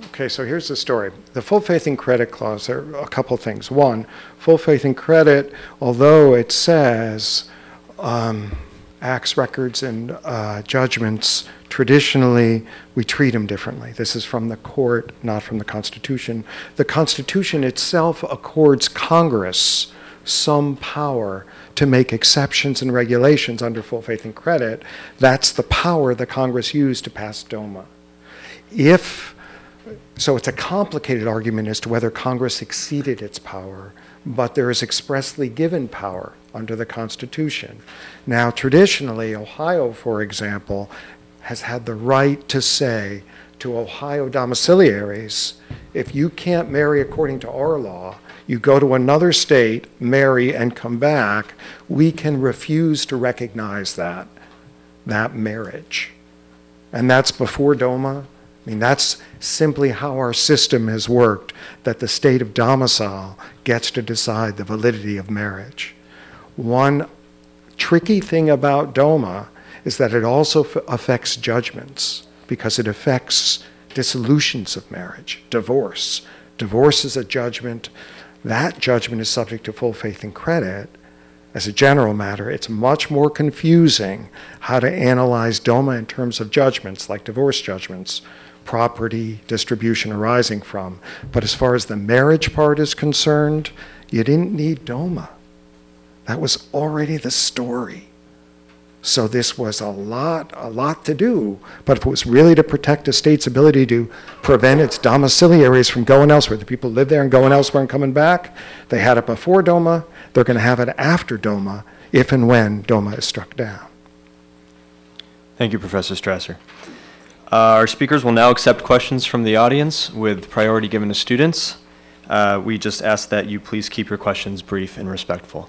Okay, so here's the story. The full faith and credit clause, there are a couple things. One, full faith and credit, although it says acts, records, and judgments, traditionally we treat them differently. This is from the court, not from the Constitution. The Constitution itself accords Congress some power to make exceptions and regulations under full faith and credit. That's the power that Congress used to pass DOMA. So it's a complicated argument as to whether Congress exceeded its power, but there is expressly given power under the Constitution. Now, traditionally, Ohio, for example, has had the right to say to Ohio domiciliaries, if you can't marry according to our law, you go to another state, marry, and come back, we can refuse to recognize that marriage. And that's before DOMA. I mean, that's simply how our system has worked, that the state of domicile gets to decide the validity of marriage. One tricky thing about DOMA is that it also affects judgments, because it affects dissolutions of marriage, divorce. Divorce is a judgment. That judgment is subject to full faith and credit. As a general matter, it's much more confusing how to analyze DOMA in terms of judgments, like divorce judgments, property distribution arising from. But as far as the marriage part is concerned, you didn't need DOMA. That was already the story. So this was a lot to do. But if it was really to protect a state's ability to prevent its domiciliaries from going elsewhere, the people live there and going elsewhere and coming back, they had it before DOMA. They're going to have it after DOMA, if and when DOMA is struck down. Thank you, Professor Strasser. Our speakers will now accept questions from the audience with priority given to students. We just ask that you please keep your questions brief and respectful.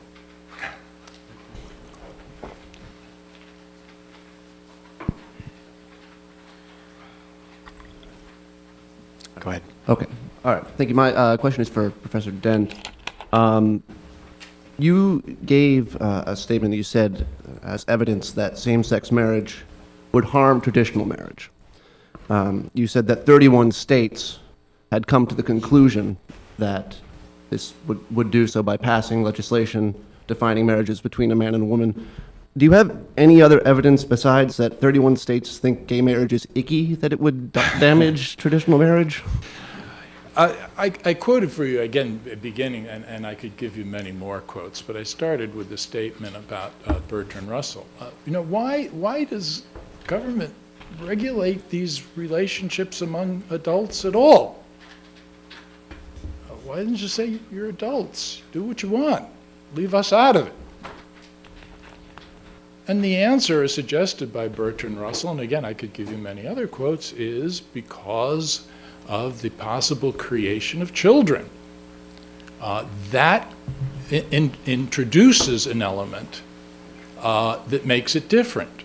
Go ahead. Okay. All right. Thank you. My question is for Professor Dent. You gave a statement that you said as evidence that same-sex marriage would harm traditional marriage. You said that 31 states had come to the conclusion that this would do so by passing legislation defining marriages between a man and a woman. Do you have any other evidence besides that 31 states think gay marriage is icky, that it would damage traditional marriage? I quoted for you again at the beginning, and I could give you many more quotes, but I started with the statement about Bertrand Russell. Why does government regulate these relationships among adults at all? Why didn't you say you're adults? Do what you want. Leave us out of it. And the answer, as suggested by Bertrand Russell, and again I could give you many other quotes, is because of the possible creation of children. That introduces an element that makes it different.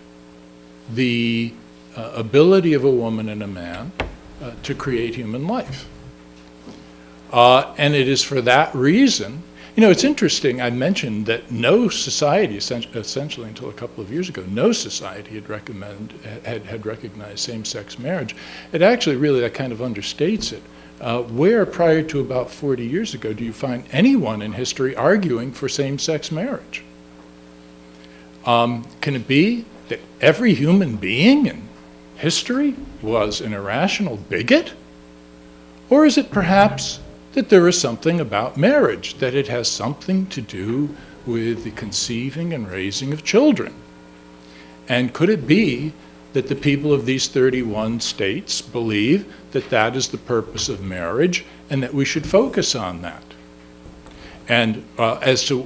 The ability of a woman and a man to create human life. And it is for that reason, it's interesting, I mentioned that no society, essentially until a couple of years ago, no society had recognized same-sex marriage. It actually really, that kind of understates it. Where prior to about 40 years ago do you find anyone in history arguing for same-sex marriage? Can it be that every human being in history was an irrational bigot? Or is it perhaps that there is something about marriage, that it has something to do with the conceiving and raising of children? And could it be that the people of these 31 states believe that that is the purpose of marriage and that we should focus on that? And as to,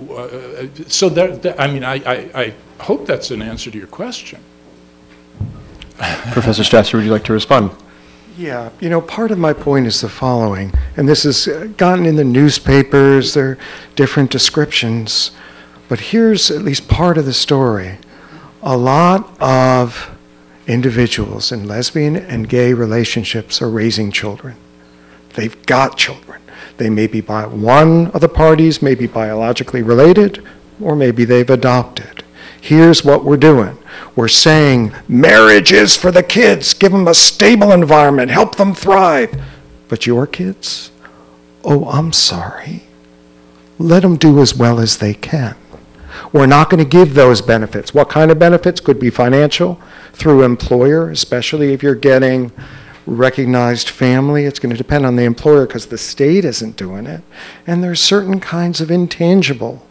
I hope that's an answer to your question. Professor Strasser, would you like to respond? Yeah, part of my point is the following, and this has gotten in the newspapers, there are different descriptions, but here's at least part of the story. A lot of individuals in lesbian and gay relationships are raising children. They've got children. They may be by one of the parties, may be biologically related, or maybe they've adopted. Here's what we're doing. We're saying marriage is for the kids. Give them a stable environment. Help them thrive. But your kids? Oh, I'm sorry. Let them do as well as they can. We're not going to give those benefits. What kind of benefits? Could be financial, through employer, especially if you're getting recognized family. It's going to depend on the employer because the state isn't doing it. And there's certain kinds of intangible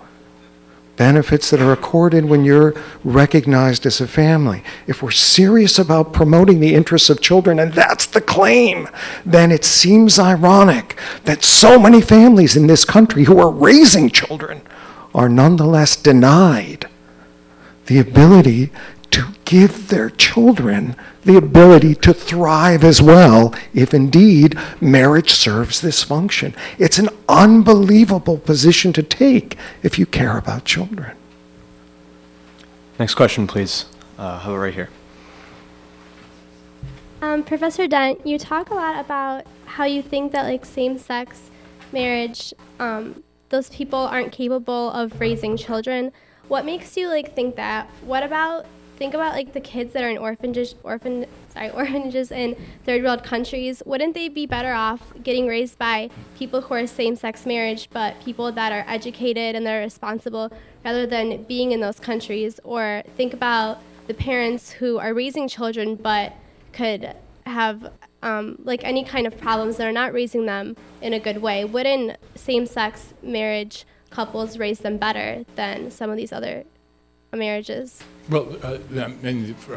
benefits that are accorded when you're recognized as a family. If we're serious about promoting the interests of children, and that's the claim, then it seems ironic that so many families in this country who are raising children are nonetheless denied the ability to give their children the ability to thrive as well, if indeed marriage serves this function. It's an unbelievable position to take if you care about children. Next question, please. How about right here? Professor Dent, you talk a lot about how you think that like same-sex marriage, those people aren't capable of raising children. What makes you like think that? Think about like the kids that are in orphanages in third world countries. Wouldn't they be better off getting raised by people who are same-sex marriage, but people that are educated and they're responsible, rather than being in those countries? Or think about the parents who are raising children but could have like any kind of problems that are not raising them in a good way. Wouldn't same-sex marriage couples raise them better than some of these other marriages? Well,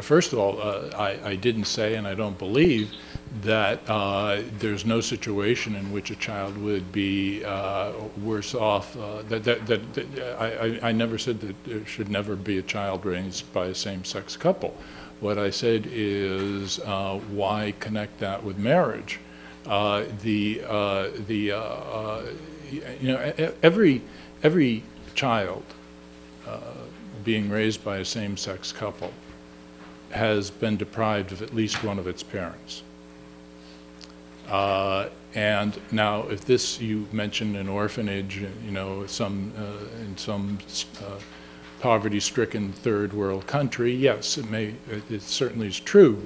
first of all, I didn't say, and I don't believe, that there's no situation in which a child would be worse off. I never said that there should never be a child raised by a same-sex couple. What I said is, why connect that with marriage? Every child being raised by a same-sex couple has been deprived of at least one of its parents. And now, if this, you mentioned an orphanage, you know, in some poverty-stricken third world country, yes, it certainly is true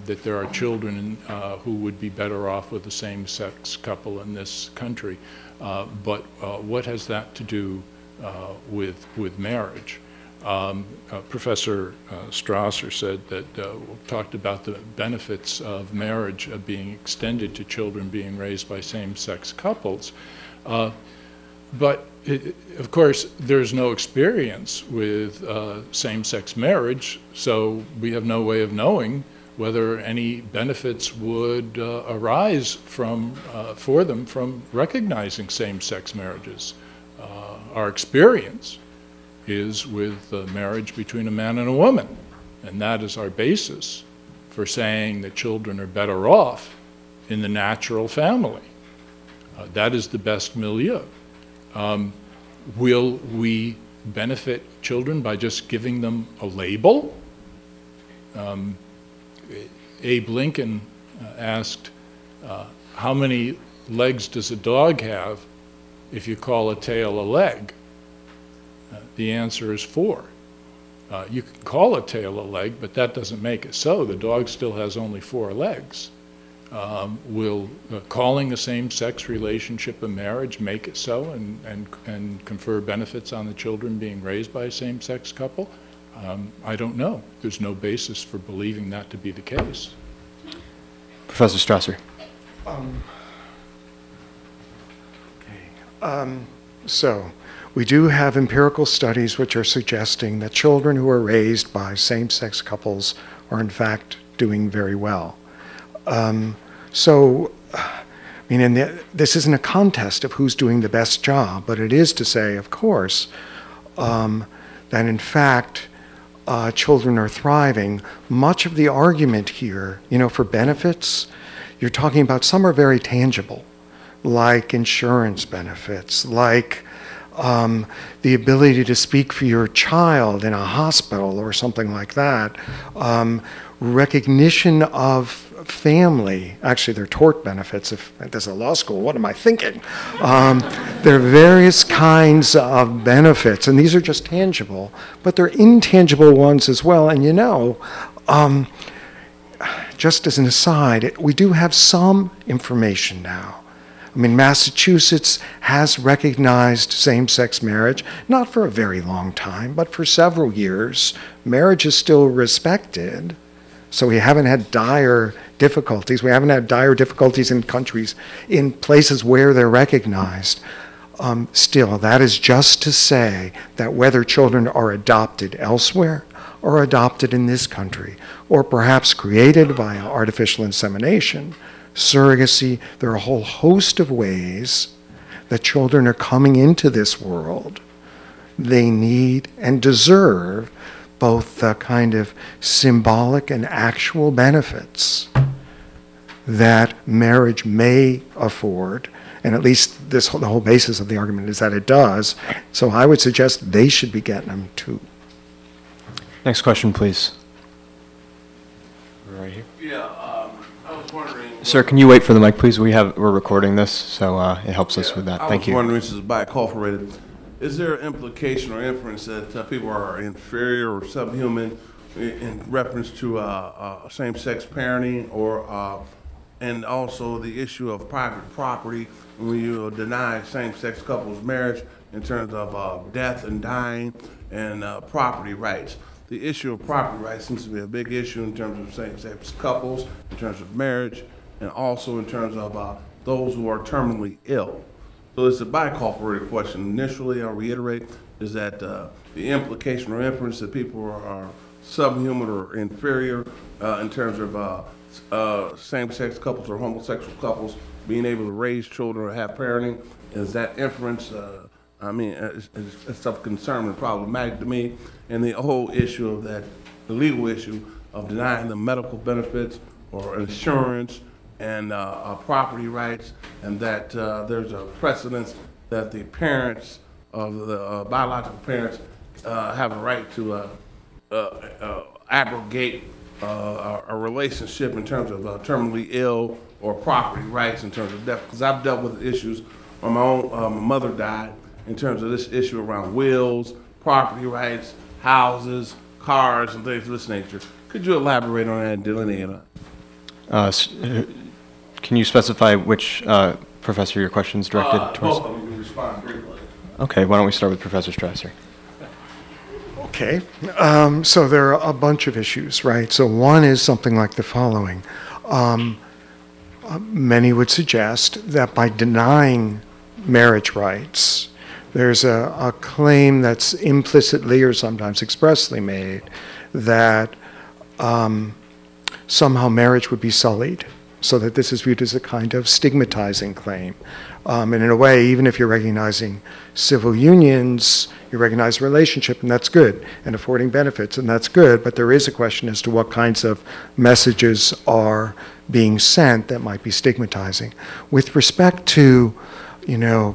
that there are children who would be better off with a same-sex couple in this country. But what has that to do with marriage? Professor Strasser said that talked about the benefits of marriage being extended to children being raised by same-sex couples. But of course, there's no experience with same-sex marriage, so we have no way of knowing whether any benefits would arise for them from recognizing same-sex marriages. Our experience is with marriage between a man and a woman, and that is our basis for saying that children are better off in the natural family. That is the best milieu. Will we benefit children by just giving them a label? Abe Lincoln asked, how many legs does a dog have if you call a tail a leg? The answer is 4. You can call a tail a leg, but that doesn't make it so. The dog still has only 4 legs. Will calling a same-sex relationship a marriage make it so and confer benefits on the children being raised by a same-sex couple? I don't know. There's no basis for believing that to be the case. Professor Strasser. So we do have empirical studies which are suggesting that children who are raised by same-sex couples are in fact doing very well. This isn't a contest of who's doing the best job, but it is to say, of course, that in fact children are thriving. Much of the argument here, for benefits, you're talking about some are very tangible, like insurance benefits, like the ability to speak for your child in a hospital or something like that, recognition of family. Actually, they're tort benefits. If there's a law school, what am I thinking? There are various kinds of benefits, and these are just tangible, but there are intangible ones as well. And just as an aside, we do have some information now. Massachusetts has recognized same-sex marriage, not for a very long time, but for several years. Marriage is still respected, so we haven't had dire difficulties. We haven't had dire difficulties in countries, in places where they're recognized. Still, that is just to say that whether children are adopted elsewhere or adopted in this country, or perhaps created via artificial insemination, surrogacy, there are a whole host of ways that children are coming into this world. They need and deserve both the kind of symbolic and actual benefits that marriage may afford, and at least the whole basis of the argument is that it does. So I would suggest they should be getting them too. Next question, please. Right here. Yeah, I was wondering. Sir, can you wait for the mic, please? We're recording this, so it helps us with that. Thank you. I was wondering, this is bi-incorporated. Is there an implication or inference that people are inferior or subhuman in reference to same-sex parenting, or and also the issue of private property when you deny same-sex couples marriage in terms of death and dying and property rights? The issue of property rights seems to be a big issue in terms of same-sex couples, in terms of marriage, and also in terms of those who are terminally ill. So it's a bi-incorporated question. Initially, I'll reiterate, is that the implication or inference that people are subhuman or inferior in terms of same-sex couples or homosexual couples being able to raise children or have parenting, is that inference, it's of concern and problematic to me, and the whole issue of that, the legal issue of denying them medical benefits or insurance and property rights, and that there's a precedence that the parents of the biological parents have a right to abrogate a relationship in terms of terminally ill or property rights in terms of death. Because I've dealt with issues on my own, my mother died, in terms of this issue around wills, property rights, houses, cars, and things of this nature. Could you elaborate on that and delineate on? Can you specify which professor your question is directed towards? Both of them can respond briefly. Okay, why don't we start with Professor Strasser? Okay, so there are a bunch of issues, right? So one is something like the following. Many would suggest that by denying marriage rights, there's a claim that's implicitly or sometimes expressly made that somehow marriage would be sullied, so that this is viewed as a kind of stigmatizing claim. And in a way, even if you're recognizing civil unions, you recognize relationship, and that's good, and affording benefits, and that's good, but there is a question as to what kinds of messages are being sent that might be stigmatizing. With respect to,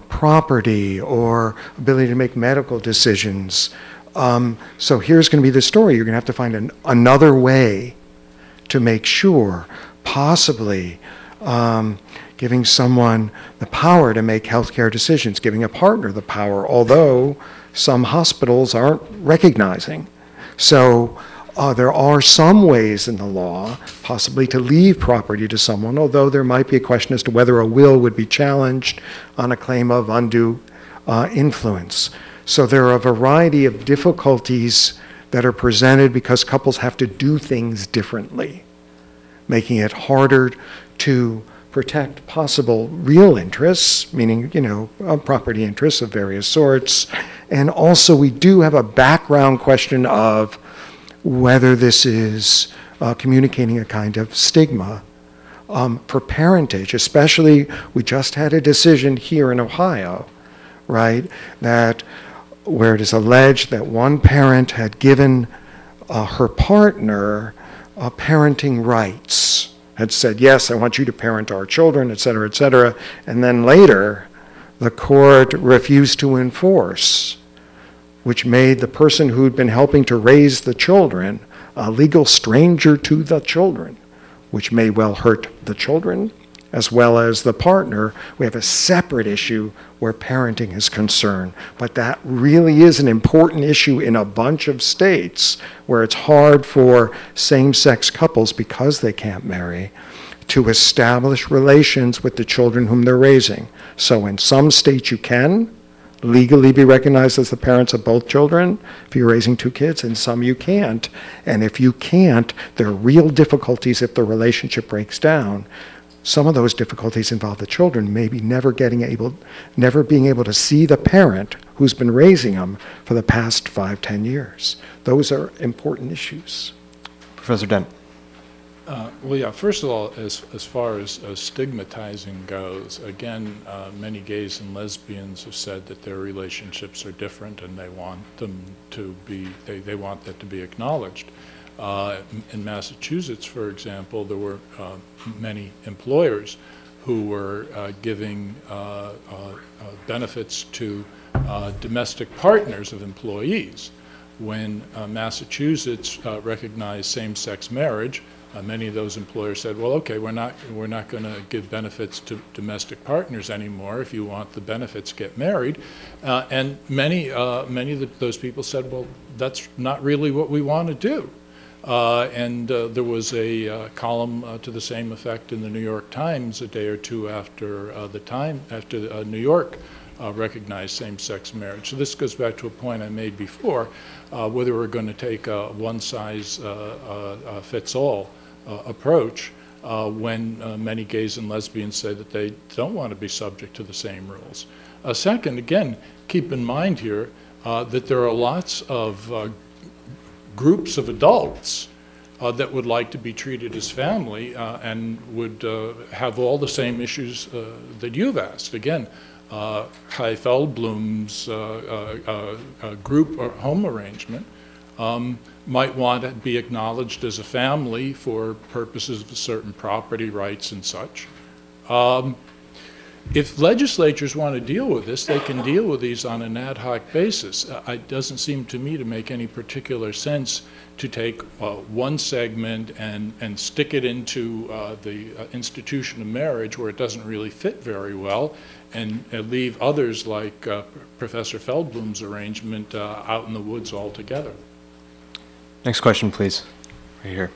property or ability to make medical decisions, so here's going to be the story. You're going to have to find another way to make sure, possibly giving someone the power to make healthcare decisions, giving a partner the power, although some hospitals aren't recognizing. So there are some ways in the law, possibly to leave property to someone, although there might be a question as to whether a will would be challenged on a claim of undue influence. So there are a variety of difficulties that are presented because couples have to do things differently, making it harder to protect possible real interests, meaning, property interests of various sorts. And also we do have a background question of whether this is communicating a kind of stigma for parentage, especially we just had a decision here in Ohio, right, that where it is alleged that one parent had given her partner parenting rights, had said, yes, I want you to parent our children, et cetera, and then later the court refused to enforce, which made the person who'd been helping to raise the children a legal stranger to the children, which may well hurt the children as well as the partner. We have a separate issue where parenting is concerned, but that really is an important issue in a bunch of states where it's hard for same-sex couples, because they can't marry, to establish relations with the children whom they're raising. So in some states you can legally be recognized as the parents of both children if you're raising two kids, and some you can't. And if you can't, there are real difficulties if the relationship breaks down. Some of those difficulties involve the children maybe never being able to see the parent who's been raising them for the past 5-10 years. Those are important issues. Professor Dent. Well, yeah, first of all, as far as stigmatizing goes, again, many gays and lesbians have said that their relationships are different and they want them to be, they want that to be acknowledged. In Massachusetts, for example, there were many employers who were giving benefits to domestic partners of employees. When Massachusetts recognized same-sex marriage, many of those employers said, well, okay, we're not going to give benefits to domestic partners anymore. If you want the benefits, get married. And many of those people said, well, that's not really what we want to do. And there was a column to the same effect in the New York Times a day or two after New York recognized same-sex marriage. So this goes back to a point I made before, whether we're going to take a one-size-fits-all approach when many gays and lesbians say that they don't want to be subject to the same rules. Second, again, keep in mind here that there are lots of groups of adults that would like to be treated as family and would have all the same issues that you've asked. Again, Kai Feldblum's group or home arrangement might want to be acknowledged as a family for purposes of certain property rights and such. If legislatures want to deal with this, they can deal with these on an ad hoc basis. It doesn't seem to me to make any particular sense to take one segment and stick it into the institution of marriage where it doesn't really fit very well, and leave others like Professor Feldblum's arrangement out in the woods altogether. Next question, please. Right here.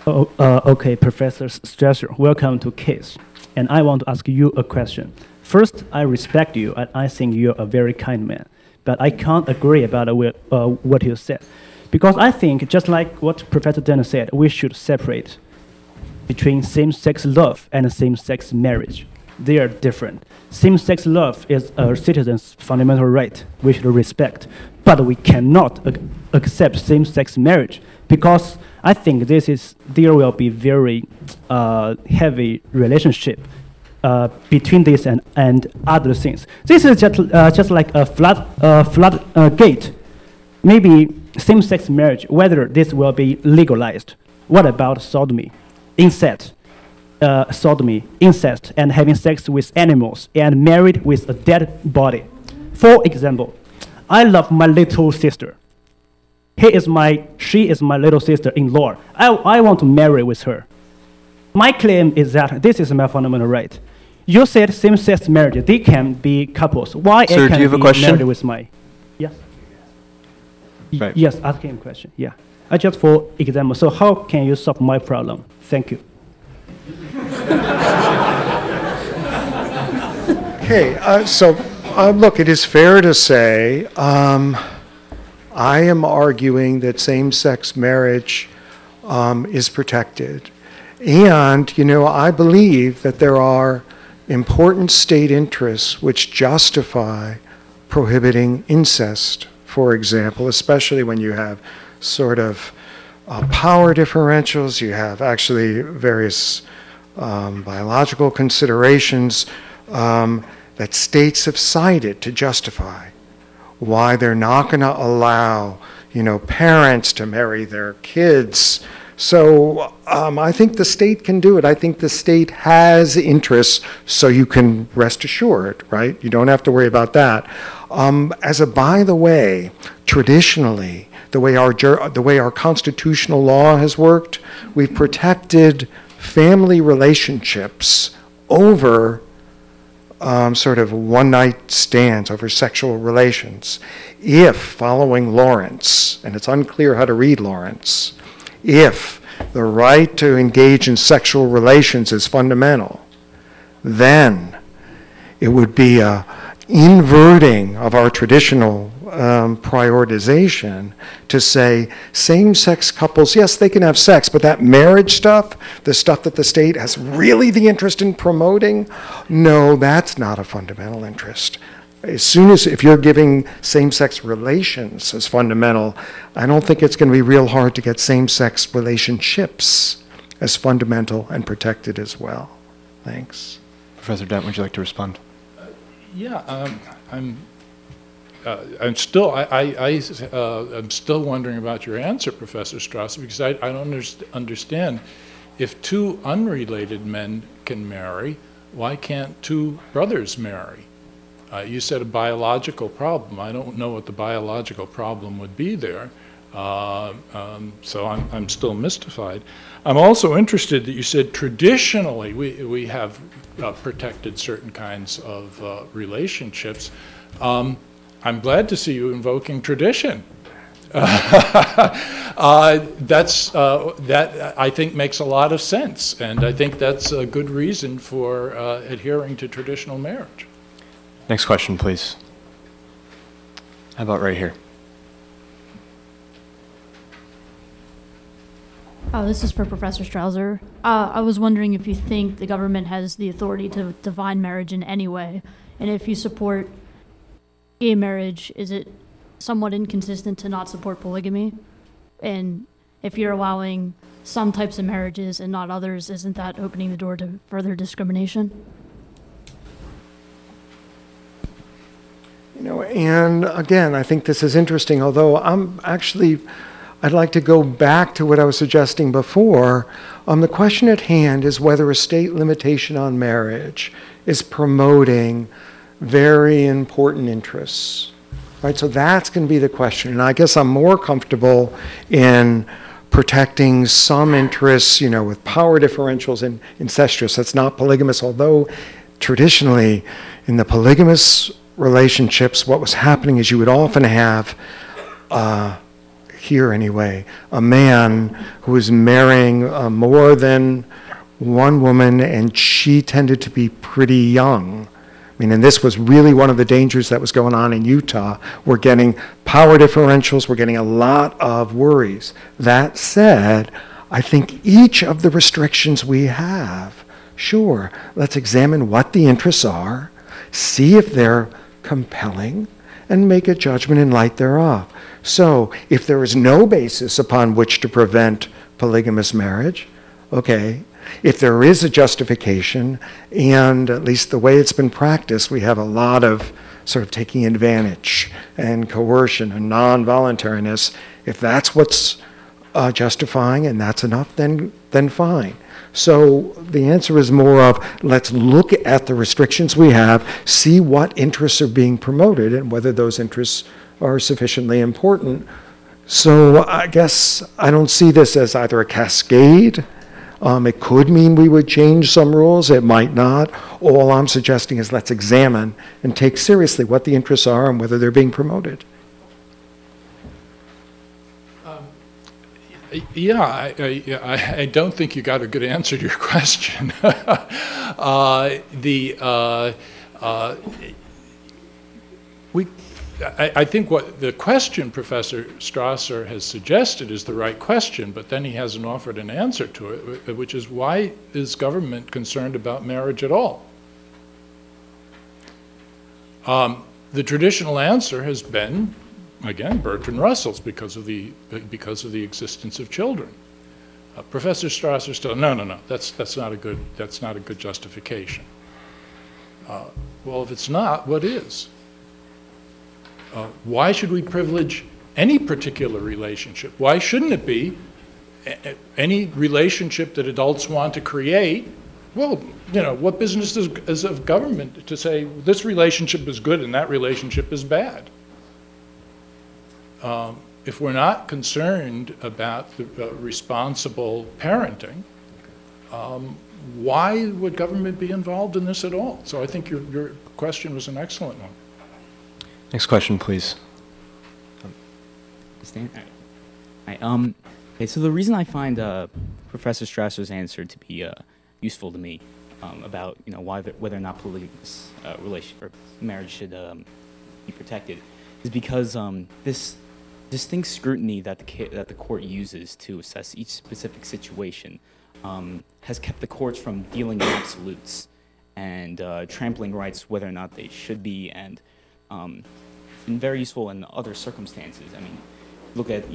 Okay, Professor Strasser, welcome to KISS. And I want to ask you a question. First, I respect you, and I think you're a very kind man. But I can't agree about what you said. Because I think, just like what Professor Dent said, we should separate between same-sex love and same-sex marriage. They are different. Same-sex love is a citizen's fundamental right we should respect. But we cannot accept same-sex marriage because I think there will be very heavy relationship between this and other things. This is just like a flood gate. Maybe same-sex marriage, whether this will be legalized. What about sodomy, incest, and having sex with animals and married with a dead body? For example, I love my little sister. She is my little sister-in-law. I want to marry with her. My claim is that this is my fundamental right. You said same-sex marriage, they can be couples. Why Sir, I can't do you have a be question? married with my... Yes. Right. Yes, asking a question, yeah. I just for example, so how can you solve my problem? Thank you. Okay, look, it is fair to say I am arguing that same-sex marriage is protected. And, I believe that there are important state interests which justify prohibiting incest, for example, especially when you have sort of power differentials, you have actually various biological considerations that states have cited to justify why they're not going to allow, parents to marry their kids. So I think the state can do it. I think the state has interests, so you can rest assured, right? You don't have to worry about that. As a by the way, traditionally, the way our constitutional law has worked, we've protected family relationships over sort of one-night stands, over sexual relations. If, following Lawrence, and it's unclear how to read Lawrence, if the right to engage in sexual relations is fundamental, then it would be a inverting of our traditional prioritization to say same-sex couples, yes, they can have sex, but that marriage stuff, the stuff that the state has really the interest in promoting, no, that's not a fundamental interest. If you're giving same-sex relations as fundamental, I don't think it's going to be real hard to get same-sex relationships as fundamental and protected as well. Thanks. Professor Dent, would you like to respond? Yeah, I'm still I'm still wondering about your answer, Professor Strasser, because I don't understand. If two unrelated men can marry, why can't two brothers marry? You said a biological problem. I don't know what the biological problem would be there, so I'm still mystified. I'm also interested that you said traditionally we have protected certain kinds of relationships. I'm glad to see you invoking tradition. That I think makes a lot of sense, and I think that's a good reason for adhering to traditional marriage. Next question, please. How about right here? This is for Professor Strasser. I was wondering if you think the government has the authority to define marriage in any way, and if you support gay marriage, is it somewhat inconsistent to not support polygamy? And if you're allowing some types of marriages and not others, isn't that opening the door to further discrimination? You know, and again, I think this is interesting, although I'd like to go back to what I was suggesting before. The question at hand is whether a state limitation on marriage is promoting very important interests, right? So that's going to be the question. And I guess I'm more comfortable in protecting some interests, you know, with power differentials and incestuous. That's not polygamous, although traditionally in the polygamous relationships, what was happening is you would often have, here anyway, a man who was marrying more than one woman, and she tended to be pretty young. I mean, and this was really one of the dangers that was going on in Utah. We're getting power differentials, we're getting a lot of worries. That said, I think each of the restrictions we have, sure, let's examine what the interests are, see if they're compelling, and make a judgment in light thereof. So if there is no basis upon which to prevent polygamous marriage, okay. If there is a justification, and at least the way it's been practiced, we have a lot of sort of taking advantage and coercion and non-voluntariness. If that's what's justifying and that's enough, then fine. So the answer is more of, let's look at the restrictions we have, see what interests are being promoted and whether those interests are sufficiently important. So I guess I don't see this as either a cascade. It could mean we would change some rules, it might not. All I'm suggesting is let's examine and take seriously what the interests are and whether they're being promoted. I don't think you got a good answer to your question. I think what the question Professor Strasser has suggested is the right question, but then he hasn't offered an answer to it, which is, why is government concerned about marriage at all? The traditional answer has been, again, Bertrand Russell's, because of the existence of children. Professor Strasser still, no, that's not a good justification. Well, if it's not, what is? Why should we privilege any particular relationship? Why shouldn't it be any relationship that adults want to create? Well, you know, what business is of government to say this relationship is good and that relationship is bad? If we're not concerned about the responsible parenting, why would government be involved in this at all? So I think your question was an excellent one. Next question, please. Okay, so the reason I find Professor Strasser's answer to be useful to me about whether or not polygamous relation or marriage should be protected is because this distinct scrutiny that the court uses to assess each specific situation has kept the courts from dealing in absolutes and trampling rights whether or not they should be, and been very useful in other circumstances. I mean, look at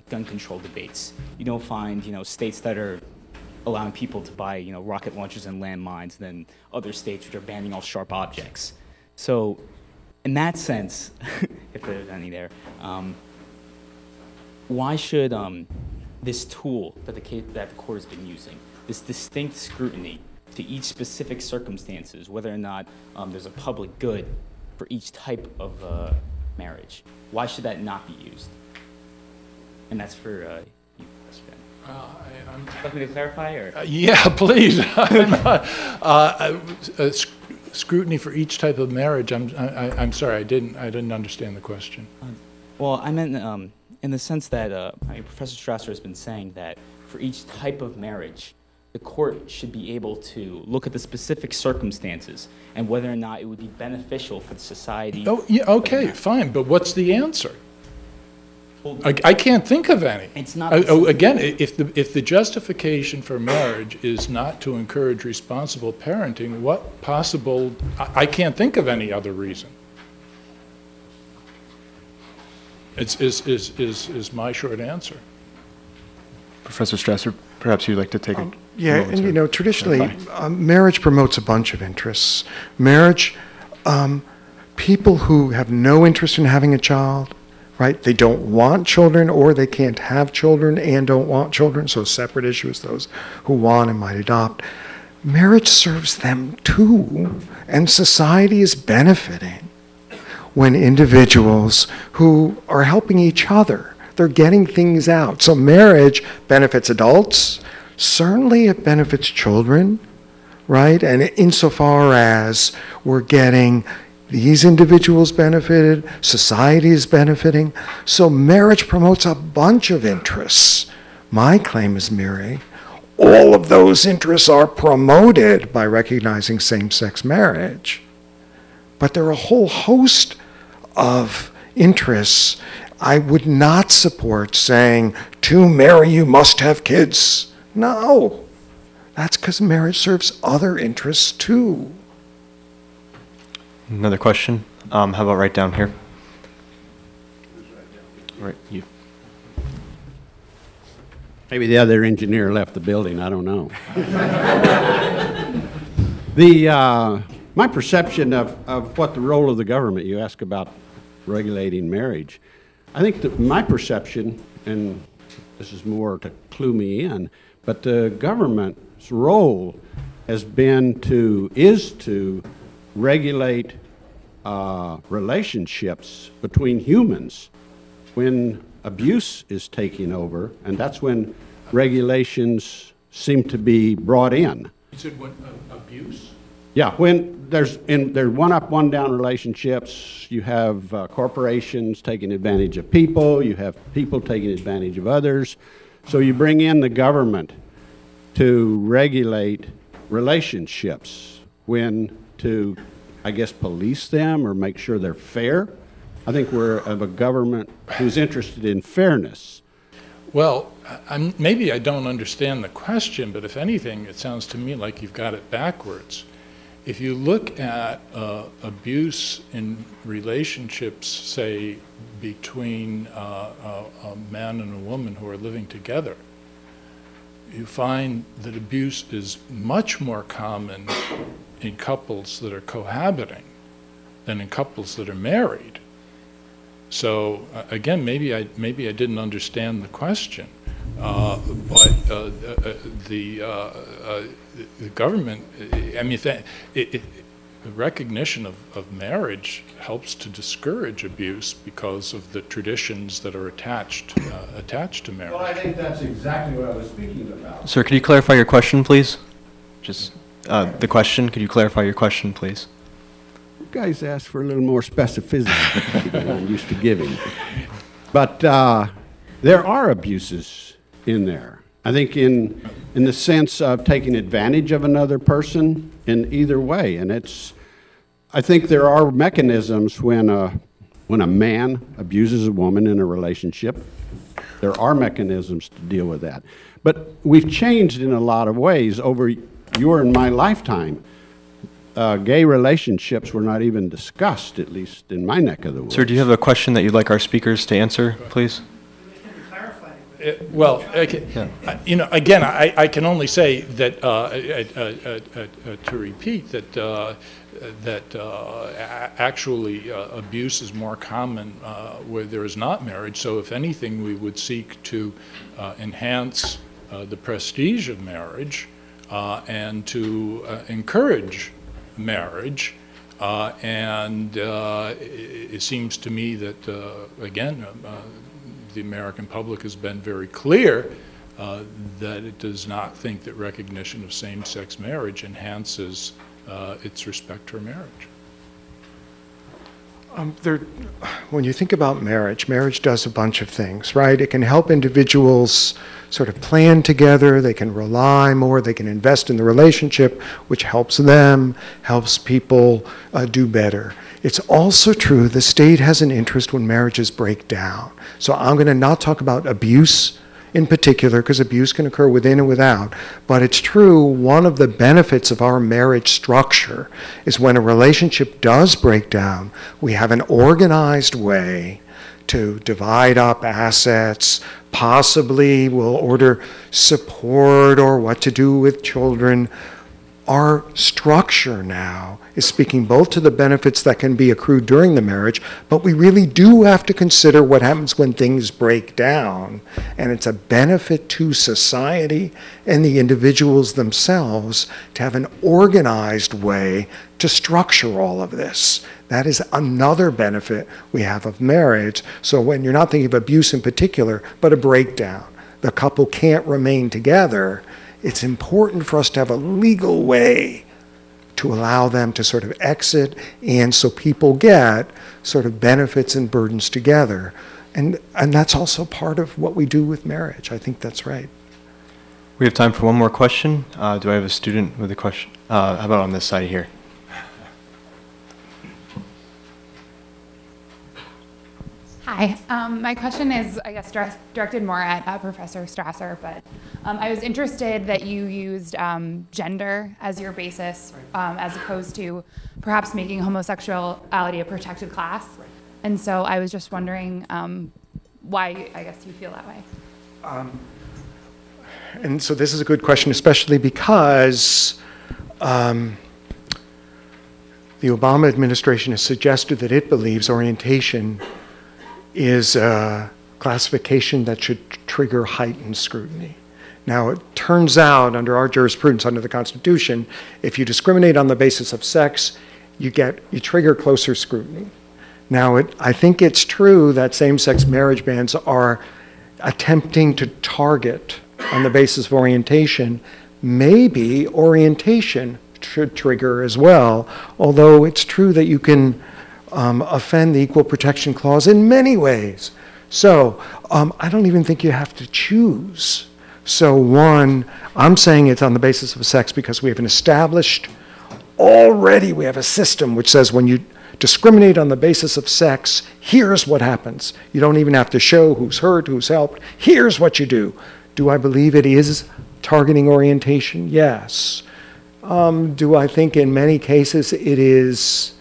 gun control debates. You don't find states that are allowing people to buy, rocket launchers and landmines than other states which are banning all sharp objects. So, in that sense, if there's any there, why should this tool that the court has been using, this distinct scrutiny to each specific circumstances, whether or not there's a public good for each type of marriage, why should that not be used? And that's for you, Professor Dent. Would you like me to clarify? Or? Yeah, please. Scrutiny for each type of marriage. I'm sorry, I didn't understand the question. Well, I meant in the sense that Professor Strasser has been saying that for each type of marriage, the court should be able to look at the specific circumstances and whether or not it would be beneficial for the society. Oh, yeah, okay, fine, but what's the answer? I can't think of any. It's not. Again, if the justification for marriage is not to encourage responsible parenting, what possible? I can't think of any other reason. Is my short answer. Professor Strasser, perhaps you'd like to take a Yeah, moment and to traditionally, clarify. marriage promotes a bunch of interests. Marriage, people who have no interest in having a child, right? They don't want children, or they can't have children and don't want children, so a separate issue is those who want and might adopt. Marriage serves them too, and society is benefiting when individuals who are helping each other, they're getting things out. So marriage benefits adults, certainly it benefits children, right? And insofar as we're getting these individuals benefited, society is benefiting. So marriage promotes a bunch of interests. My claim is, Miri, all of those interests are promoted by recognizing same-sex marriage. But there are a whole host of interests. I would not support saying, to marry you must have kids. No, that's because marriage serves other interests too. Another question? How about right down here? Right, you. Maybe the other engineer left the building, I don't know. My perception of what the role of the government, you ask about regulating marriage, I think that my perception, and this is more to clue me in, but the government's role has been is to regulate relationships between humans when abuse is taking over, and that's when regulations seem to be brought in. You said what, abuse? Yeah, when there's one-up, one-down relationships, you have corporations taking advantage of people, you have people taking advantage of others, so you bring in the government to regulate relationships, when to, I guess, police them or make sure they're fair. I think we're of a government who's interested in fairness. Well, maybe I don't understand the question, but if anything, it sounds to me like you've got it backwards. If you look at abuse in relationships, say, between a man and a woman who are living together, you find that abuse is much more common in couples that are cohabiting than in couples that are married. So again, maybe I didn't understand the question, but the government, I mean, the recognition of marriage helps to discourage abuse because of the traditions that are attached to marriage. Well, I think that's exactly what I was speaking about. Sir, could you clarify your question, please? Just the question. Could you clarify your question, please? You guys asked for a little more specificity than I'm used to giving. But there are abuses in there. I think in the sense of taking advantage of another person in either way. And I think there are mechanisms when a man abuses a woman in a relationship. There are mechanisms to deal with that. But we've changed in a lot of ways over your and my lifetime. Gay relationships were not even discussed, at least in my neck of the woods. Sir, do you have a question that you'd like our speakers to answer, please? Well, again, I can only say that, to repeat, that actually abuse is more common where there is not marriage. So if anything, we would seek to enhance the prestige of marriage and to encourage marriage. It seems to me that, again, the American public has been very clear that it does not think that recognition of same-sex marriage enhances its respect for marriage. When you think about marriage, marriage does a bunch of things, right? It can help individuals sort of plan together, they can rely more, they can invest in the relationship, which helps them, helps people do better. It's also true the state has an interest when marriages break down. So I'm going to not talk about abuse in particular, because abuse can occur within and without. But it's true, one of the benefits of our marriage structure is when a relationship does break down, we have an organized way to divide up assets, possibly we'll order support or what to do with children. Our structure now is speaking both to the benefits that can be accrued during the marriage, but we really do have to consider what happens when things break down. And it's a benefit to society and the individuals themselves to have an organized way to structure all of this. That is another benefit we have of marriage. So when you're not thinking of abuse in particular, but a breakdown, the couple can't remain together, it's important for us to have a legal way to allow them to sort of exit, and so people get sort of benefits and burdens together. And that's also part of what we do with marriage. I think that's right. We have time for one more question. Do I have a student with a question? How about on this side here? Hi. My question is, I guess, directed more at Professor Strasser, but I was interested that you used gender as your basis as opposed to perhaps making homosexuality a protected class. Right. And so I was just wondering why, I guess, you feel that way. And so this is a good question, especially because the Obama administration has suggested that it believes orientation is a classification that should trigger heightened scrutiny. Now, it turns out, under our jurisprudence, under the Constitution, if you discriminate on the basis of sex, you trigger closer scrutiny. Now, I think it's true that same-sex marriage bans are attempting to target on the basis of orientation. Maybe orientation should trigger as well, although it's true that you can offend the Equal Protection Clause in many ways. So I don't even think you have to choose. So one, I'm saying it's on the basis of sex because we have we have a system which says when you discriminate on the basis of sex, here's what happens. You don't even have to show who's hurt, who's helped. Here's what you do. Do I believe it is targeting orientation? Yes. Do I think in many cases it is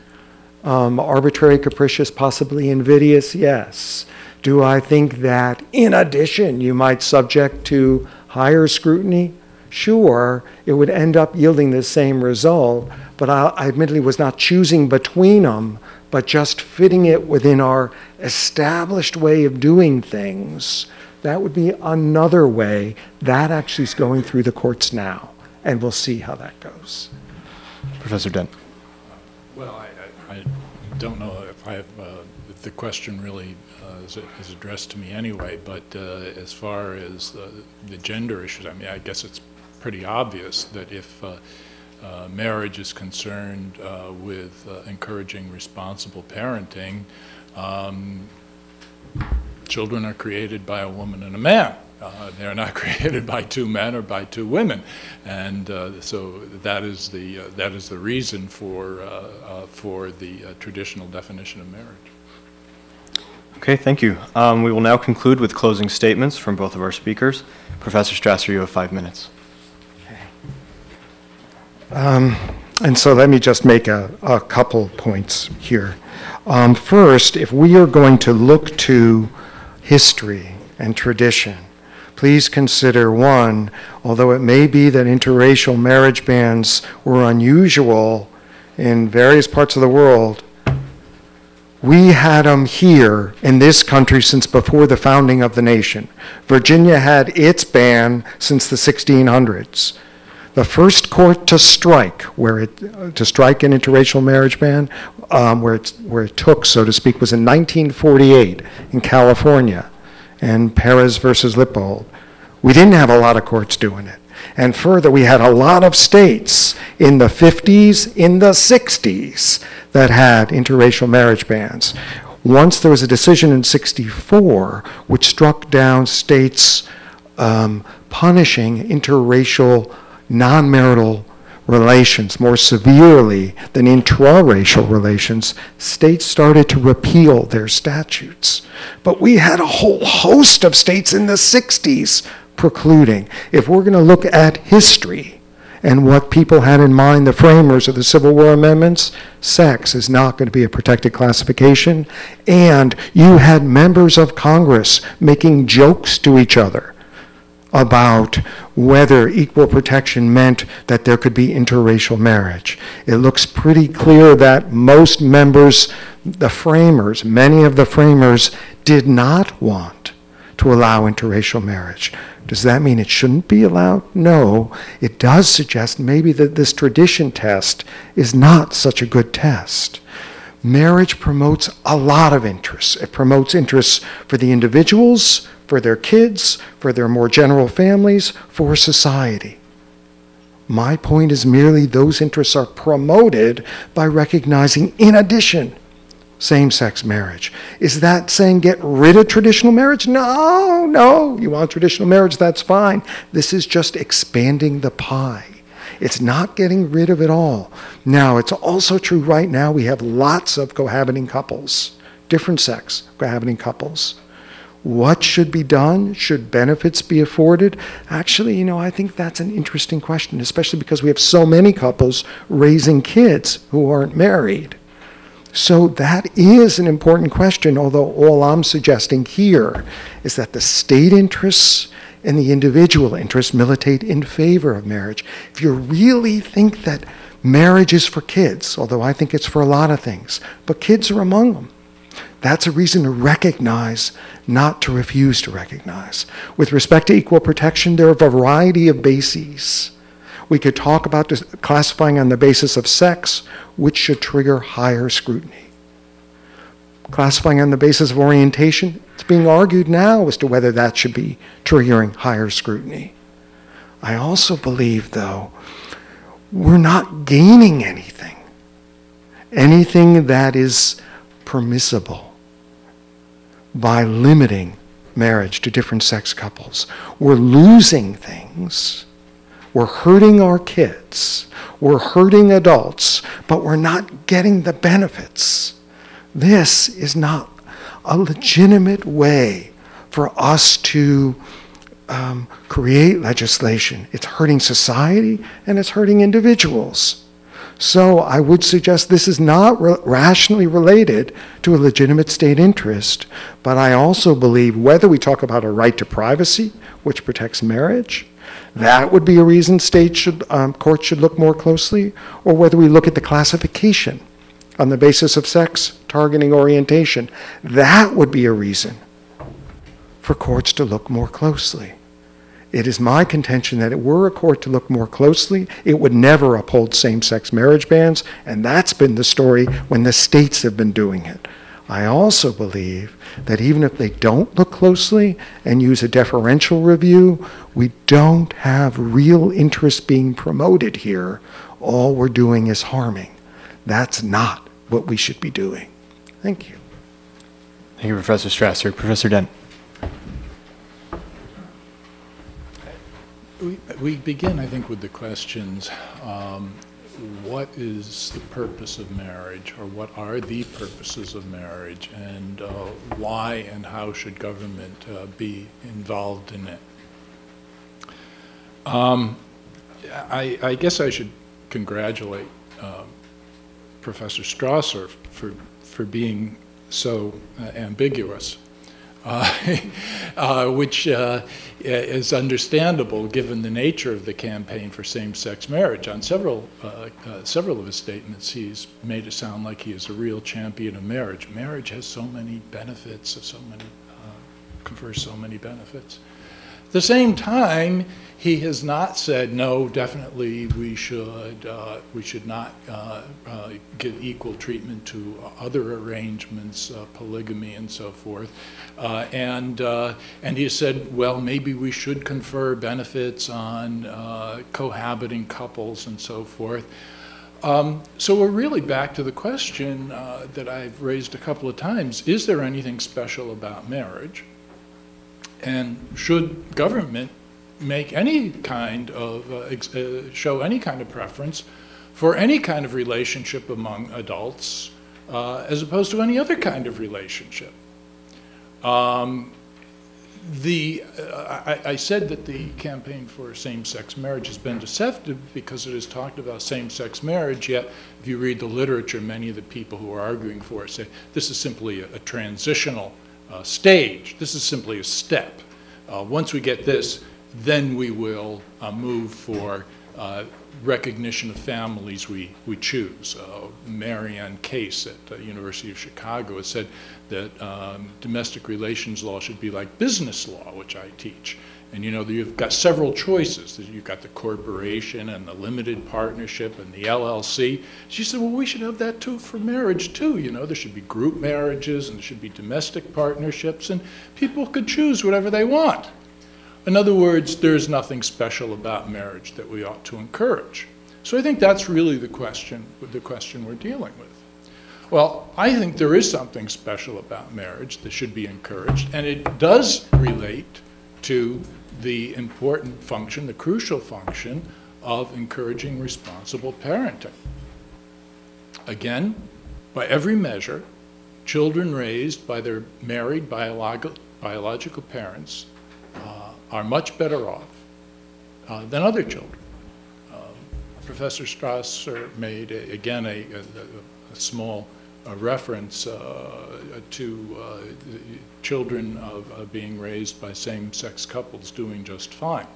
arbitrary, capricious, possibly invidious? Yes. Do I think that in addition you might subject to higher scrutiny? Sure, it would end up yielding the same result, but I admittedly was not choosing between them, but just fitting it within our established way of doing things. That would be another way. That actually is going through the courts now, and we'll see how that goes. Professor Dent. Well, I don't know if if the question really is addressed to me anyway, but as far as the gender issues, I mean, I guess it's pretty obvious that if marriage is concerned with encouraging responsible parenting, children are created by a woman and a man. They're not created by two men or by two women, and so that is the reason for the traditional definition of marriage. Okay, thank you. We will now conclude with closing statements from both of our speakers. Professor Strasser, you have 5 minutes. And so let me just make a couple points here. First, if we are going to look to history and tradition, please consider one, although it may be that interracial marriage bans were unusual in various parts of the world, we had them here in this country since before the founding of the nation. Virginia had its ban since the 1600s. The first court to strike, to strike an interracial marriage ban, where it took, so to speak, was in 1948 in California, and Perez versus Lippold. We didn't have a lot of courts doing it. And further, we had a lot of states in the 50s, in the 60s, that had interracial marriage bans. Once there was a decision in 64 which struck down states punishing interracial non-marital relations more severely than intraracial relations, states started to repeal their statutes. But we had a whole host of states in the 60s precluding. If we're going to look at history and what people had in mind, the framers of the Civil War amendments, sex is not going to be a protected classification. And you had members of Congress making jokes to each other about whether equal protection meant that there could be interracial marriage. It looks pretty clear that most members, the framers, many of the framers, did not want to allow interracial marriage. Does that mean it shouldn't be allowed? No. It does suggest maybe that this tradition test is not such a good test. Marriage promotes a lot of interests. It promotes interests for the individuals, for their kids, for their more general families, for society. My point is merely those interests are promoted by recognizing, in addition, same-sex marriage. Is that saying get rid of traditional marriage? No, no. You want traditional marriage, that's fine. This is just expanding the pie. It's not getting rid of it all. Now, it's also true right now we have lots of cohabiting couples, different sex cohabiting couples. What should be done? Should benefits be afforded? Actually, I think that's an interesting question, especially because we have so many couples raising kids who aren't married. So that is an important question, although all I'm suggesting here is that the state interests and the individual interests militate in favor of marriage. If you really think that marriage is for kids, although I think it's for a lot of things, but kids are among them, that's a reason to recognize, not to refuse to recognize. With respect to equal protection, there are a variety of bases. We could talk about classifying on the basis of sex, which should trigger higher scrutiny. Classifying on the basis of orientation, it's being argued now as to whether that should be triggering higher scrutiny. I also believe, though, we're not gaining anything that is permissible by limiting marriage to different sex couples. We're losing things. We're hurting our kids. We're hurting adults, but we're not getting the benefits. This is not a legitimate way for us to create legislation. It's hurting society and it's hurting individuals. So I would suggest this is not rationally related to a legitimate state interest, but I also believe whether we talk about a right to privacy, which protects marriage, that would be a reason courts should look more closely, or whether we look at the classification on the basis of sex, targeting orientation, that would be a reason for courts to look more closely. It is my contention that were a court to look more closely, it would never uphold same-sex marriage bans, and that's been the story when the states have been doing it. I also believe that even if they don't look closely and use a deferential review, we don't have real interest being promoted here. All we're doing is harming. That's not what we should be doing. Thank you. Thank you, Professor Strasser. Professor Dent. We begin, I think, with the questions, what is the purpose of marriage, or what are the purposes of marriage, and why and how should government be involved in it? I guess I should congratulate Professor Strasser for being so ambiguous. which is understandable given the nature of the campaign for same-sex marriage. On several of his statements, he's made it sound like he is a real champion of marriage. Marriage has so many benefits, confers so many benefits. At the same time, he has not said, no, definitely we should not give equal treatment to other arrangements, polygamy and so forth. And he has said, well, maybe we should confer benefits on cohabiting couples and so forth. So we're really back to the question that I've raised a couple of times. Is there anything special about marriage? And should government make any kind of, show any kind of preference for any kind of relationship among adults as opposed to any other kind of relationship? I said that the campaign for same-sex marriage has been deceptive because it has talked about same-sex marriage, yet if you read the literature, many of the people who are arguing for it say this is simply a transitional stage. This is simply a step. Once we get this, then we will move for recognition of families we choose. Marianne Case at the University of Chicago has said that domestic relations law should be like business law, which I teach. And you know, you've got several choices. You've got the corporation and the limited partnership and the LLC. She said, well, we should have that too for marriage too. You know, there should be group marriages and there should be domestic partnerships, and people could choose whatever they want. In other words, there's nothing special about marriage that we ought to encourage. So I think that's really the question we're dealing with. Well, I think there is something special about marriage that should be encouraged, and it does relate to the important function, the crucial function of encouraging responsible parenting. Again, by every measure, children raised by their married biological parents are much better off than other children. Professor Strasser made, again, a small reference to children of being raised by same-sex couples doing just fine.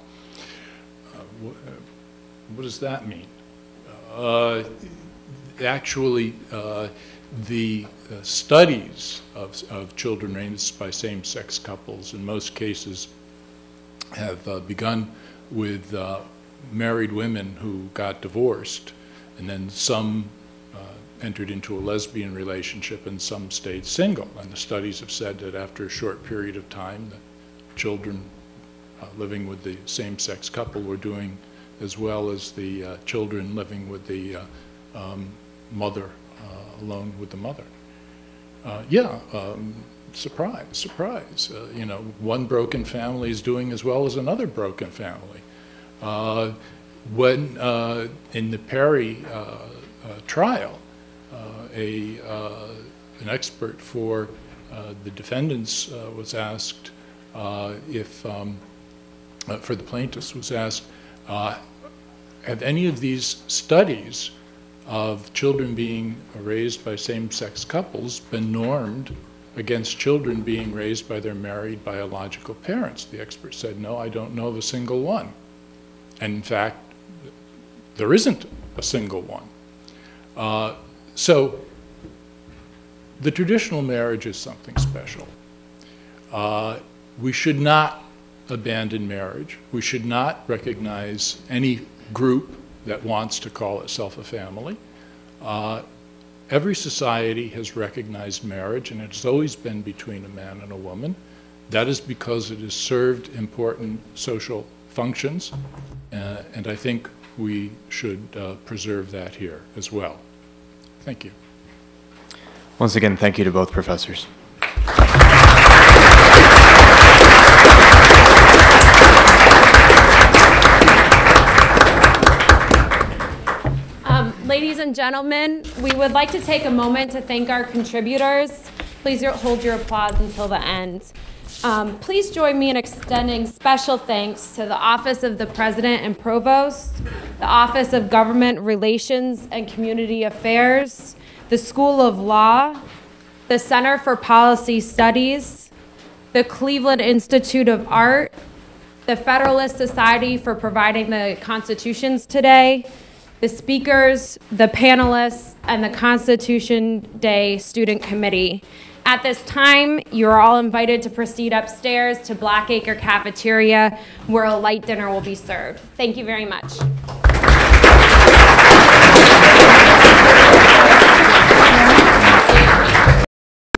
What does that mean? Actually, the studies of children raised by same-sex couples in most cases have begun with married women who got divorced, and then some entered into a lesbian relationship and some stayed single. And the studies have said that after a short period of time, the children living with the same-sex couple were doing as well as the children living with the mother, alone with the mother. Surprise, surprise. You know, one broken family is doing as well as another broken family. When in the Perry trial, an expert for the defendants was asked for the plaintiffs was asked, have any of these studies of children being raised by same-sex couples been normed against children being raised by their married biological parents? The expert said, no, I don't know of a single one. And in fact, there isn't a single one. So the traditional marriage is something special. We should not abandon marriage. We should not recognize any group that wants to call itself a family. Every society has recognized marriage, and it's always been between a man and a woman. That is because it has served important social functions, and I think we should preserve that here as well. Thank you. Once again, thank you to both professors. Ladies and gentlemen, we would like to take a moment to thank our contributors. Please hold your applause until the end. Please join me in extending special thanks to the Office of the President and Provost, the Office of Government Relations and Community Affairs, the School of Law, the Center for Policy Studies, the Cleveland Institute of Art, the Federalist Society for providing the constitutions today, the speakers, the panelists, and the Constitution Day Student Committee. At this time, you're all invited to proceed upstairs to Blackacre Cafeteria, where a light dinner will be served. Thank you very much.